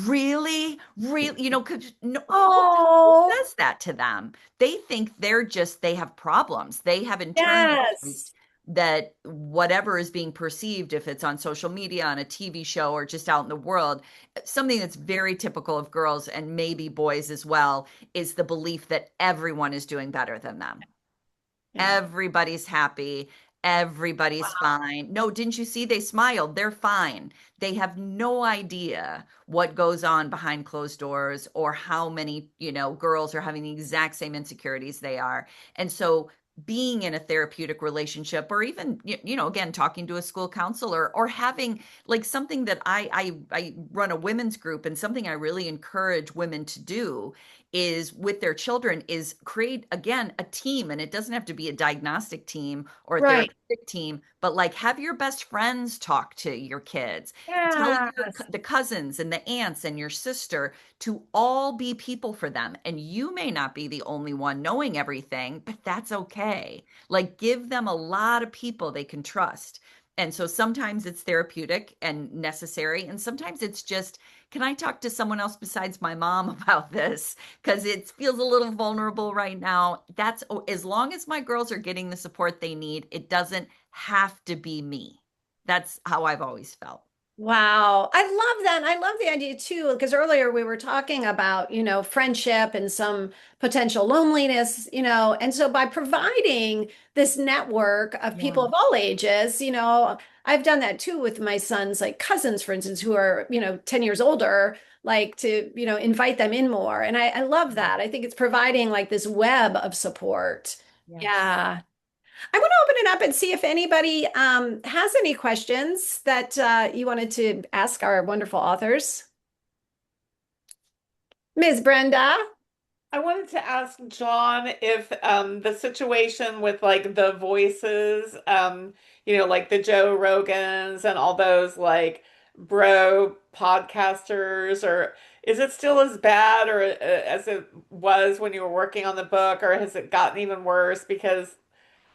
S2: really? Really? 'Cause no, who
S1: oh,
S2: says that to them? They think they have problems. They have internalized
S1: yes.
S2: that whatever is being perceived, if it's on social media, on a TV show, or just out in the world, something that's very typical of girls and maybe boys as well, is the belief that everyone is doing better than them.
S1: Yeah.
S2: Everybody's happy. Everybody's fine. No, didn't you see they smiled? They're fine. They have no idea what goes on behind closed doors or how many, girls are having the exact same insecurities they are. And so being in a therapeutic relationship, or even, again, talking to a school counselor, or having like something that I run a women's group, and something I really encourage women to do is with their children is create again a team. And it doesn't have to be a diagnostic team or a
S1: Right.
S2: therapeutic team, but like have your best friends talk to your kids, tell
S1: Yes.
S2: the cousins and the aunts and your sister to all be people for them. And you may not be the only one knowing everything, but that's okay. Like give them a lot of people they can trust. And so sometimes it's therapeutic and necessary, and sometimes it's just, can I talk to someone else besides my mom about this? Because it feels a little vulnerable right now. That's as long as my girls are getting the support they need, it doesn't have to be me. That's how I've always felt.
S1: Wow. I love that. And I love the idea too, because earlier we were talking about, friendship and some potential loneliness, and so by providing this network of people
S2: Yeah.
S1: of all ages, I've done that too with my son's like cousins, for instance, who are, 10 years older, like to, invite them in more. And I love that. I think it's providing like this web of support.
S2: Yes.
S1: Yeah. I want to open it up and see if anybody has any questions that you wanted to ask our wonderful authors. Ms. Brenda?
S4: I wanted to ask John if the situation with like the voices, like the Joe Rogans and all those like bro podcasters, or is it still as bad or as it was when you were working on the book, or has it gotten even worse? Because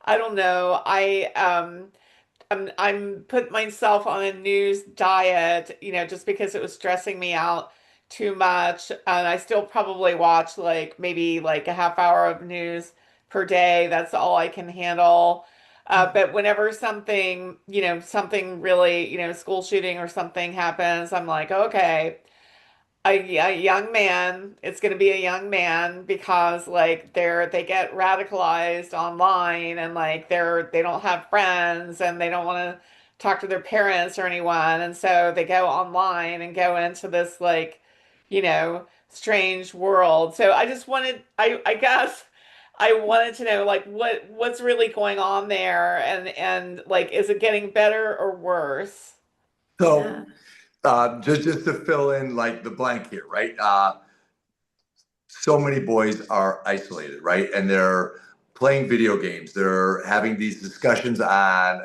S4: I don't know. I'm put myself on a news diet, just because it was stressing me out too much. And I still probably watch like maybe like a half hour of news per day. That's all I can handle. But whenever something really, school shooting or something happens, I'm like, okay, a young man, it's going to be a young man because like they get radicalized online, and like they don't have friends and they don't want to talk to their parents or anyone, and so they go online and go into this like strange world. So I just wanted, I guess I wanted to know like what's really going on there, and like is it getting better or worse?
S1: Yeah.
S3: So just to fill in like the blank here, right? So many boys are isolated, right? And they're playing video games. They're having these discussions on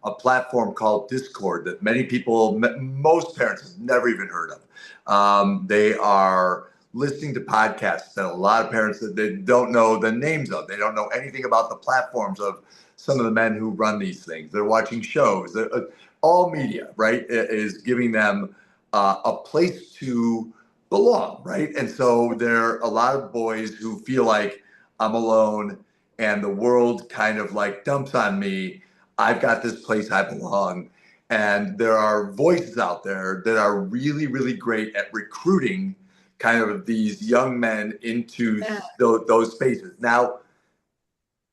S3: a platform called Discord that many people, most parents have never even heard of. They are listening to podcasts that a lot of parents that they don't know the names of. They don't know anything about the platforms of some of the men who run these things. They're watching shows. All media, right, is giving them a place to belong, right? And so there are a lot of boys who feel like I'm alone and the world kind of like dumps on me. I've got this place I belong. And there are voices out there that are really, really great at recruiting kind of these young men into
S1: Yeah.
S3: those spaces. Now,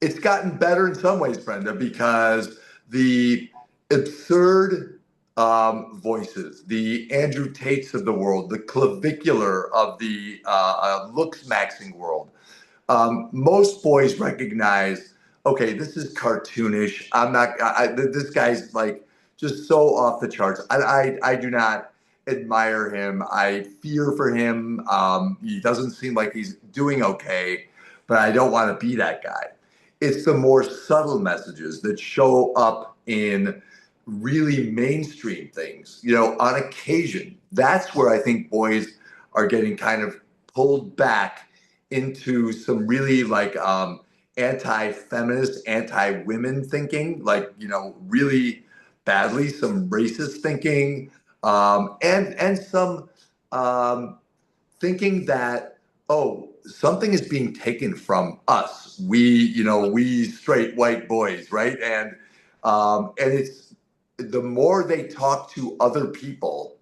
S3: it's gotten better in some ways, Brenda, because the absurd voices, the Andrew Tates of the world, the clavicular of the looks maxing world, most boys recognize, okay, this is cartoonish. I'm not, this guy's like just so off the charts. I do not admire him. I fear for him. He doesn't seem like he's doing okay, but I don't want to be that guy. It's the more subtle messages that show up in really mainstream things, on occasion. That's where I think boys are getting kind of pulled back into some really like anti-feminist, anti-women thinking, like really badly, some racist thinking, and some um, thinking that, oh, something is being taken from us. We straight white boys, right? And it's the more they talk to other people,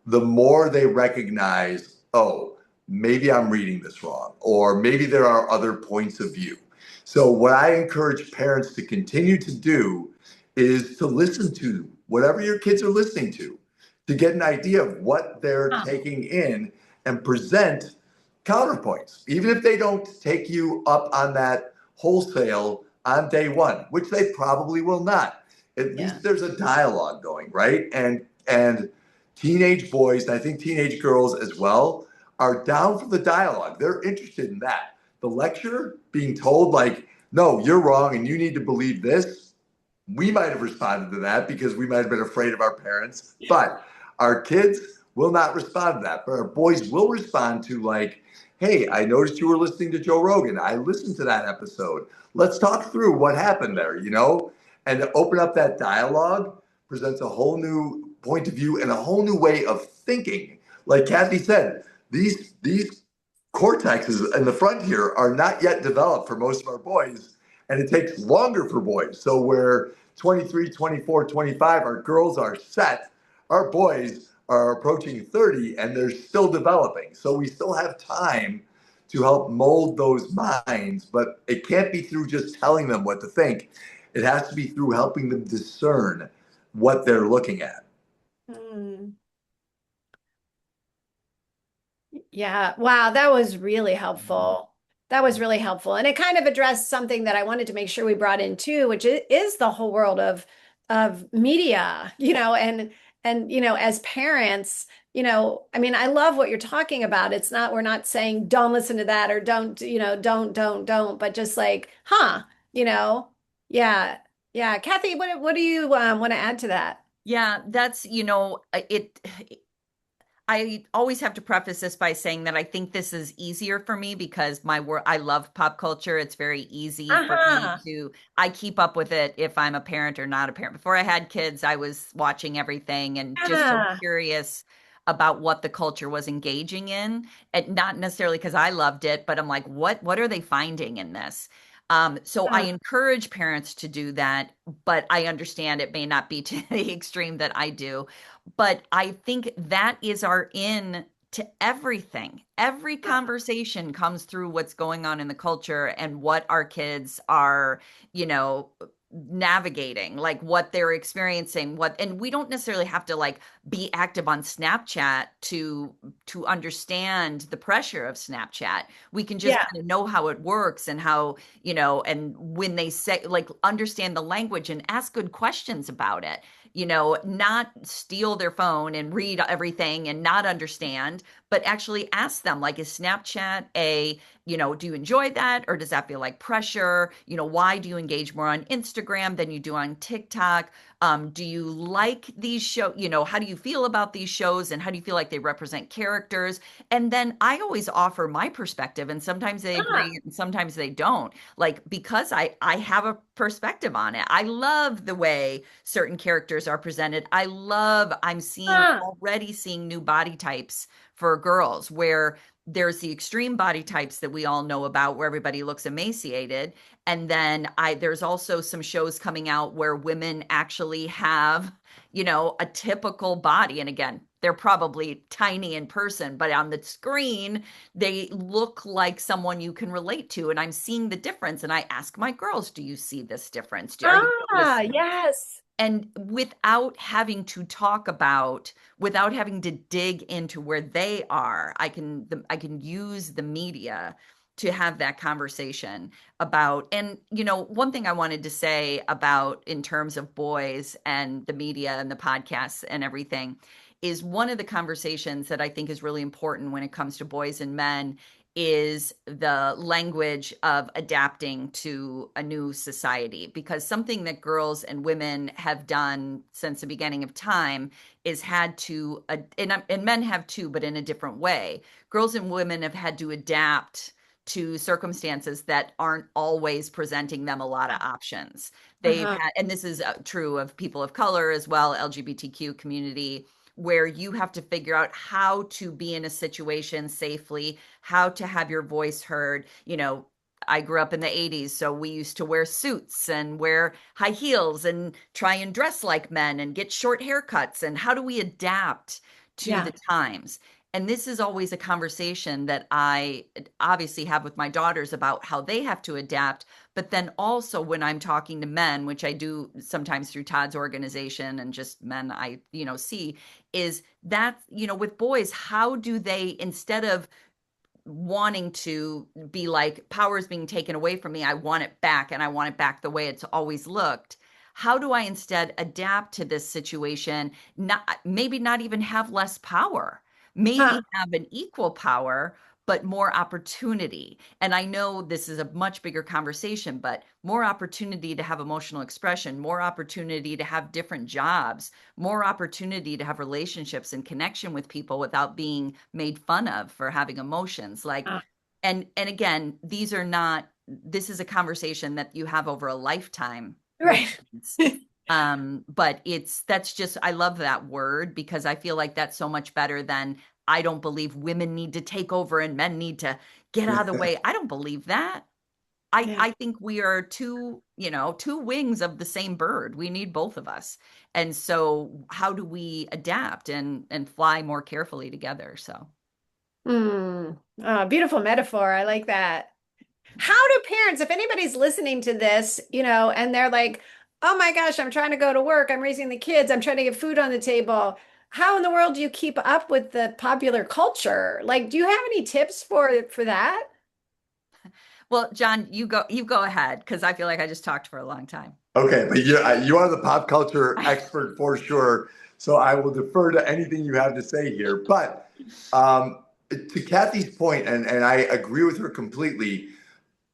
S3: the more they recognize, oh, maybe I'm reading this wrong, or maybe there are other points of view. So, what I encourage parents to continue to do is to listen to whatever your kids are listening to get an idea of what they're
S1: Huh.
S3: taking in and present counterpoints, even if they don't take you up on that wholesale on day one, which they probably will not. At
S1: Yeah.
S3: least there's a dialogue going, right? And teenage boys, and I think teenage girls as well, are down for the dialogue. They're interested in that. The lecture being told, like, no, you're wrong and you need to believe this. We might have responded to that because we might have been afraid of our parents, but our kids will not respond to that. But our boys will respond to, like, hey, I noticed you were listening to Joe Rogan. I listened to that episode. Let's talk through what happened there, And to open up that dialogue presents a whole new point of view and a whole new way of thinking. Like Kathy said, these cortexes in the front here are not yet developed for most of our boys, and it takes longer for boys. So where 23, 24, 25, our girls are set, our boys are approaching 30 and they're still developing. So we still have time to help mold those minds, but it can't be through just telling them what to think. It has to be through helping them discern what they're looking at.
S1: Hmm. Yeah. Wow. That was really helpful. That was really helpful. And it kind of addressed something that I wanted to make sure we brought in too, which is the whole world of media, as parents, I mean, I love what you're talking about. It's not, we're not saying don't listen to that or don't, don't, but just like, you know, yeah. Yeah. Kathy, what do you want to add to that?
S2: Yeah, that's, it I always have to preface this by saying that I think this is easier for me because my work, I love pop culture. It's very easy for me
S1: Uh-huh.
S2: I keep up with it if I'm a parent or not a parent. Before I had kids, I was watching everything and just so
S1: Yeah.
S2: curious about what the culture was engaging in. And not necessarily because I loved it, but I'm like, what are they finding in this? So I
S1: Uh,
S2: encourage parents to do that, but I understand it may not be to the extreme that I do. But I think that is our in to everything. Every conversation comes through what's going on in the culture and what our kids are, you know, navigating, like what they're experiencing, and we don't necessarily have to like be active on Snapchat to understand the pressure of Snapchat. We can just
S1: yeah.
S2: kind of know how it works and how, and when they say like understand the language and ask good questions about it, not steal their phone and read everything and not understand, but actually ask them, like, is Snapchat do you enjoy that? Or does that feel like pressure? Why do you engage more on Instagram than you do on TikTok? Do you like these shows? How do you feel about these shows and how do you feel like they represent characters? And then I always offer my perspective and sometimes they
S1: Ah,
S2: agree and sometimes they don't. Like, because I have a perspective on it. I love the way certain characters are presented. I'm
S1: ah,
S2: already seeing new body types for girls where there's the extreme body types that we all know about where everybody looks emaciated, and then there's also some shows coming out where women actually have a typical body, and again, they're probably tiny in person, but on the screen they look like someone you can relate to, and I'm seeing the difference, and I ask my girls, do you see this difference? Are you noticing?
S1: yes.
S2: And without having to dig into where they are, I can use the media to have that conversation about. And one thing I wanted to say about in terms of boys and the media and the podcasts and everything is one of the conversations that I think is really important when it comes to boys and men is the language of adapting to a new society, because something that girls and women have done since the beginning of time is had to and men have too, but in a different way. Girls and women have had to adapt to circumstances that aren't always presenting them a lot of options. They've
S1: Uh-huh.
S2: had, and this is true of people of color as well, LGBTQ community, where you have to figure out how to be in a situation safely, how to have your voice heard. I grew up in the 80s, so we used to wear suits and wear high heels and try and dress like men and get short haircuts. And how do we adapt to
S1: Yeah.
S2: the times? And this is always a conversation that I obviously have with my daughters about how they have to adapt. But then also when I'm talking to men, which I do sometimes through Todd's organization and just men I, see, is that, with boys, how do they, instead of wanting to be like power is being taken away from me, I want it back and I want it back the way it's always looked, how do I instead adapt to this situation? Not maybe not even have less power,
S1: Huh.
S2: maybe have an equal power, but more opportunity. And I know this is a much bigger conversation, but more opportunity to have emotional expression, more opportunity to have different jobs, more opportunity to have relationships and connection with people without being made fun of for having emotions. Like,
S1: Uh,
S2: and again, this is a conversation that you have over a lifetime with
S1: right.
S2: kids. But that's just, I love that word because I feel like that's so much better than, I don't believe women need to take over and men need to get out of the way. I don't believe that.
S4: Yeah.
S2: I think we are two, two wings of the same bird. We need both of us. And so how do we adapt and fly more carefully together? So
S1: Hmm. Oh, beautiful metaphor. I like that. How do parents, if anybody's listening to this, and they're like, oh my gosh, I'm trying to go to work, I'm raising the kids, I'm trying to get food on the table. How in the world do you keep up with the popular culture? Like, do you have any tips for that?
S2: well, John, you go ahead because I feel like I just talked for a long time.
S3: Okay, but you are the pop culture expert for sure. So I will defer to anything you have to say here. But to Kathy's point, and I agree with her completely,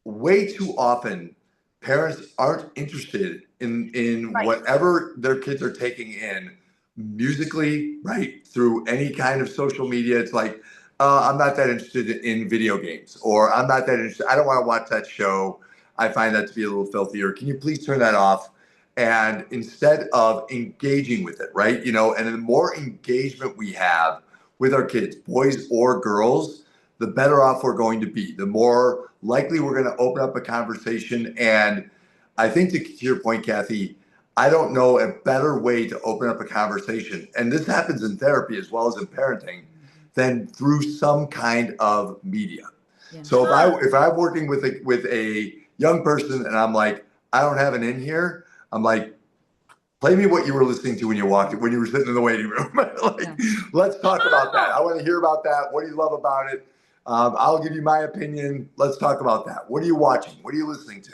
S3: way too often parents aren't interested in
S1: Right.
S3: whatever their kids are taking in musically, right? Through any kind of social media. It's like, I'm not that interested in video games, or I'm not that interested. I don't want to watch that show. I find that to be a little filthy, or can you please turn that off? And instead of engaging with it, right? And the more engagement we have with our kids, boys or girls, the better off we're going to be. The more likely we're going to open up a conversation. And I think to your point, Kathy, I don't know a better way to open up a conversation. And this happens in therapy as well as in parenting
S2: Mhm.
S3: than through some kind of media.
S2: Yeah.
S3: So
S1: Huh.
S3: if I'm working with a young person and I'm like, I don't have an in here, I'm like, play me what you were listening to when you walked when you were sitting in the waiting room. Like,
S2: Yeah.
S3: let's talk about that.
S1: Oh,
S3: I want to hear about that. What do you love about it? I'll give you my opinion. Let's talk about that. What are you watching? What are you listening to?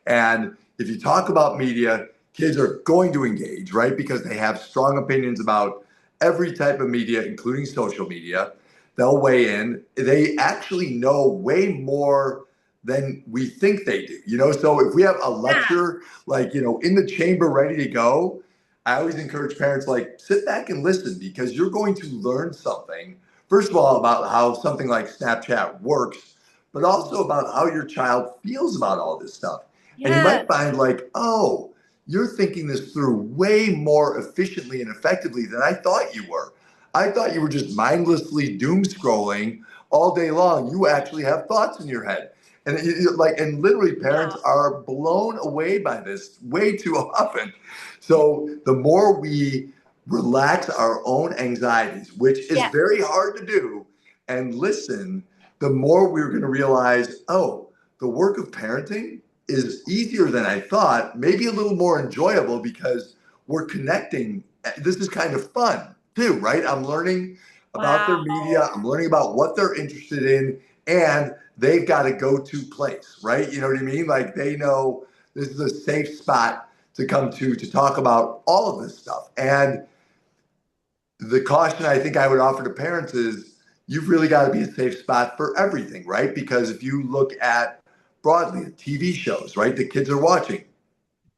S3: And if you talk about media, kids are going to engage, right? Because they have strong opinions about every type of media, including social media. They'll weigh in. They actually know way more than we think they do. So if we have a
S1: yeah.
S3: lecture like, in the chamber ready to go, I always encourage parents like sit back and listen because you're going to learn something. First of all, about how something like Snapchat works, but also about how your child feels about all this stuff. And you
S1: Yeah.
S3: might find like, oh, you're thinking this through way more efficiently and effectively than I thought you were. I thought you were just mindlessly doom scrolling all day long. You actually have thoughts in your head. And and literally parents
S1: Wow.
S3: are blown away by this way too often. So the more we relax our own anxieties, which is
S1: Yeah.
S3: very hard to do, and listen, the more we're going to realize, oh, the work of parenting is easier than I thought, maybe a little more enjoyable because we're connecting. This is kind of fun too, right? I'm learning about their
S1: Wow.
S3: media, I'm learning about what they're interested in, and they've got a go to place, right? You know what I mean? Like they know this is a safe spot to come to talk about all of this stuff. And the caution I think I would offer to parents is you've really got to be a safe spot for everything, right? Because if you look at broadly TV shows, right, the kids are watching,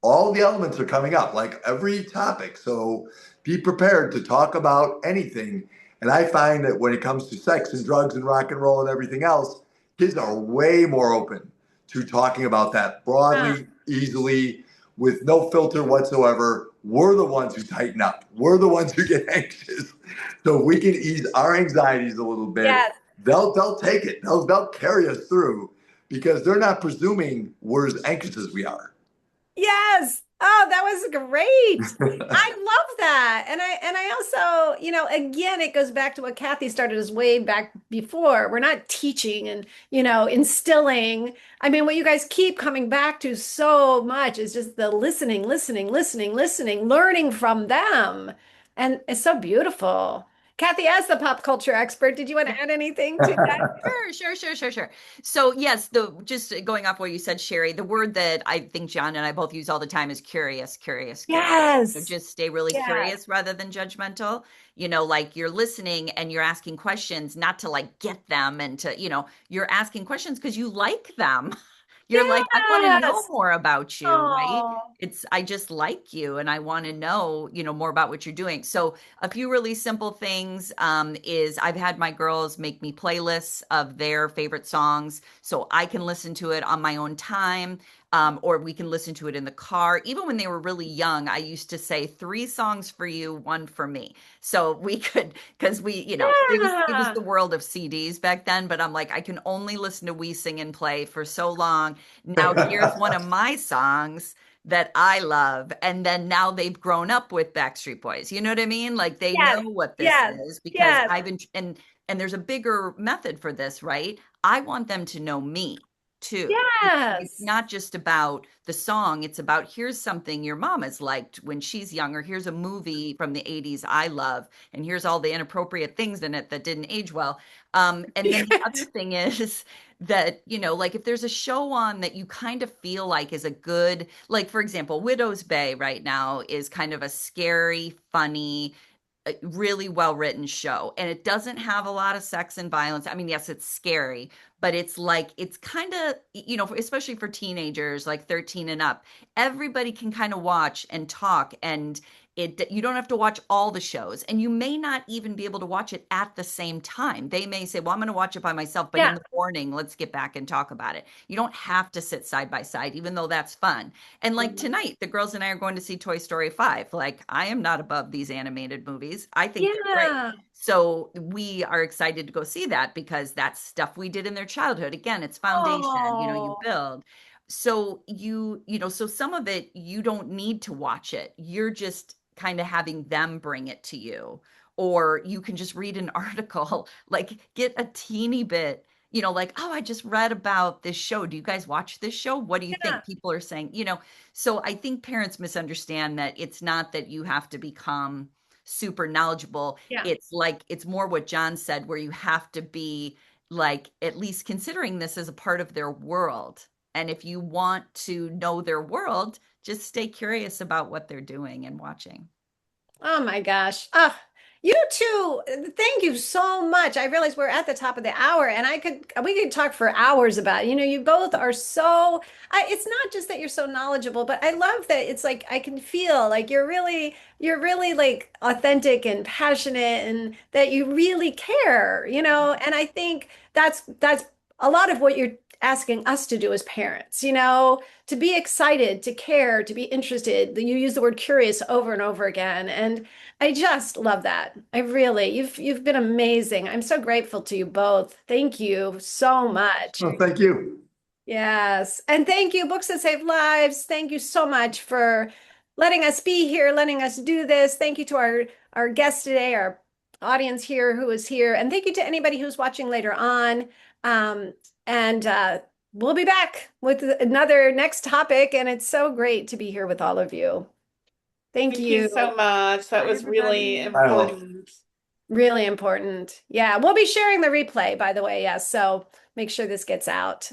S3: all the elements are coming up, like every topic. So be prepared to talk about anything. And I find that when it comes to sex and drugs and rock and roll and everything else, kids are way more open to talking about that
S1: Huh.
S3: broadly, easily, with no filter whatsoever. We're the ones who tighten up. We're the ones who get anxious. So if we can ease our anxieties a little bit,
S1: Yes.
S3: they'll take it. They'll carry us through because they're not presuming we're as anxious as we are.
S1: Yes. Oh, that was great. I love that. And I also, again, it goes back to what Kathy started us way back before. We're not teaching and, instilling. I mean, what you guys keep coming back to so much is just the listening, listening, listening, listening, learning from them. And it's so beautiful. Kathy, as the pop culture expert, did you want to add anything to that?
S2: Sure. So yes, the just going off what you said, Sherry, the word that I think John and I both use all the time is curious. So
S1: Yes.
S2: just stay really
S1: Yes.
S2: curious rather than judgmental. Like you're listening and you're asking questions, not to like get them and to, you're asking questions because you like them. You're like, I want to know
S1: Yes.
S2: more about you, right?
S1: Oh,
S2: I just like you and I want to know, more about what you're doing. So a few really simple things is I've had my girls make me playlists of their favorite songs so I can listen to it on my own time. or we can listen to it in the car. Even when they were really young, I used to say 3 songs for you, one for me. So we could, because it was
S1: Yeah.
S2: the world of CDs back then, but I'm like, I can only listen to We Sing and Play for so long. Now here's one of my songs that I love. And then now they've grown up with Backstreet Boys. You know what I mean? Like they know
S1: Yes.
S2: what this
S1: Yes.
S2: is because
S1: Yes.
S2: and there's a bigger method for this, right? I want them to know me too. It's
S1: Yes.
S2: not just about the song, it's about here's something your mom has liked when she's younger. Here's a movie from the 80s I love, and here's all the inappropriate things in it that didn't age well. And then the other
S1: Yes.
S2: thing is that, like if there's a show on that you kind of feel like is a good, like for example, Widow's Bay right now is kind of a scary, funny, a really well written show, and it doesn't have a lot of sex and violence. I mean, yes, it's scary, but it's like it's kind of, especially for teenagers like 13 and up, everybody can kind of watch and talk, and you don't have to watch all the shows, and you may not even be able to watch it at the same time. They may say, well, I'm going to watch it by myself, but in
S1: Yeah.
S2: the morning let's get back and talk about it. You don't have to sit side by side, even though that's fun. And like
S1: Mhm.
S2: tonight, the girls and I are going to see Toy Story 5. Like, I am not above these animated movies. I think they're great.
S1: Yeah.
S2: So we are excited to go see that because that's stuff we did in their childhood. Again, it's foundation, you
S1: Oh.
S2: build. So so some of it you don't need to watch it. You're just kind of having them bring it to you. Or you can just read an article, like get a teeny bit, like, oh, I just read about this show. Do you guys watch this show? What do you
S1: Yeah.
S2: think? People are saying, so I think parents misunderstand that it's not that you have to become super knowledgeable.
S1: Yeah.
S2: It's like, it's more what John said, where you have to be like at least considering this as a part of their world. And if you want to know their world, just stay curious about what they're doing and watching.
S1: Oh my gosh. You too. Thank you so much. I realize we're at the top of the hour and we could talk for hours about, it. You both are so, it's not just that you're so knowledgeable, but I love that it's like, I can feel like you're really like authentic and passionate and that you really care, and I think that's a lot of what you're asking us to do as parents, to be excited, to care, to be interested. You use the word curious over and over again. And I just love that. You've been amazing. I'm so grateful to you both. Thank you so much.
S3: Well, thank you.
S1: Yes. And thank you, Books That Save Lives. Thank you so much for letting us be here, letting us do this. Thank you to our guest today, our audience here who is here. And thank you to anybody who's watching later on. Um, and we'll be back with another next topic. And it's so great to be here with all of you. Thank
S4: Thank you
S1: you.
S4: so much. That
S2: Bye,
S4: was really
S2: everybody.
S3: Bye, love.
S4: important.
S1: Really important. Yeah, we'll be sharing the replay, by the way. Yes. So make sure this gets out.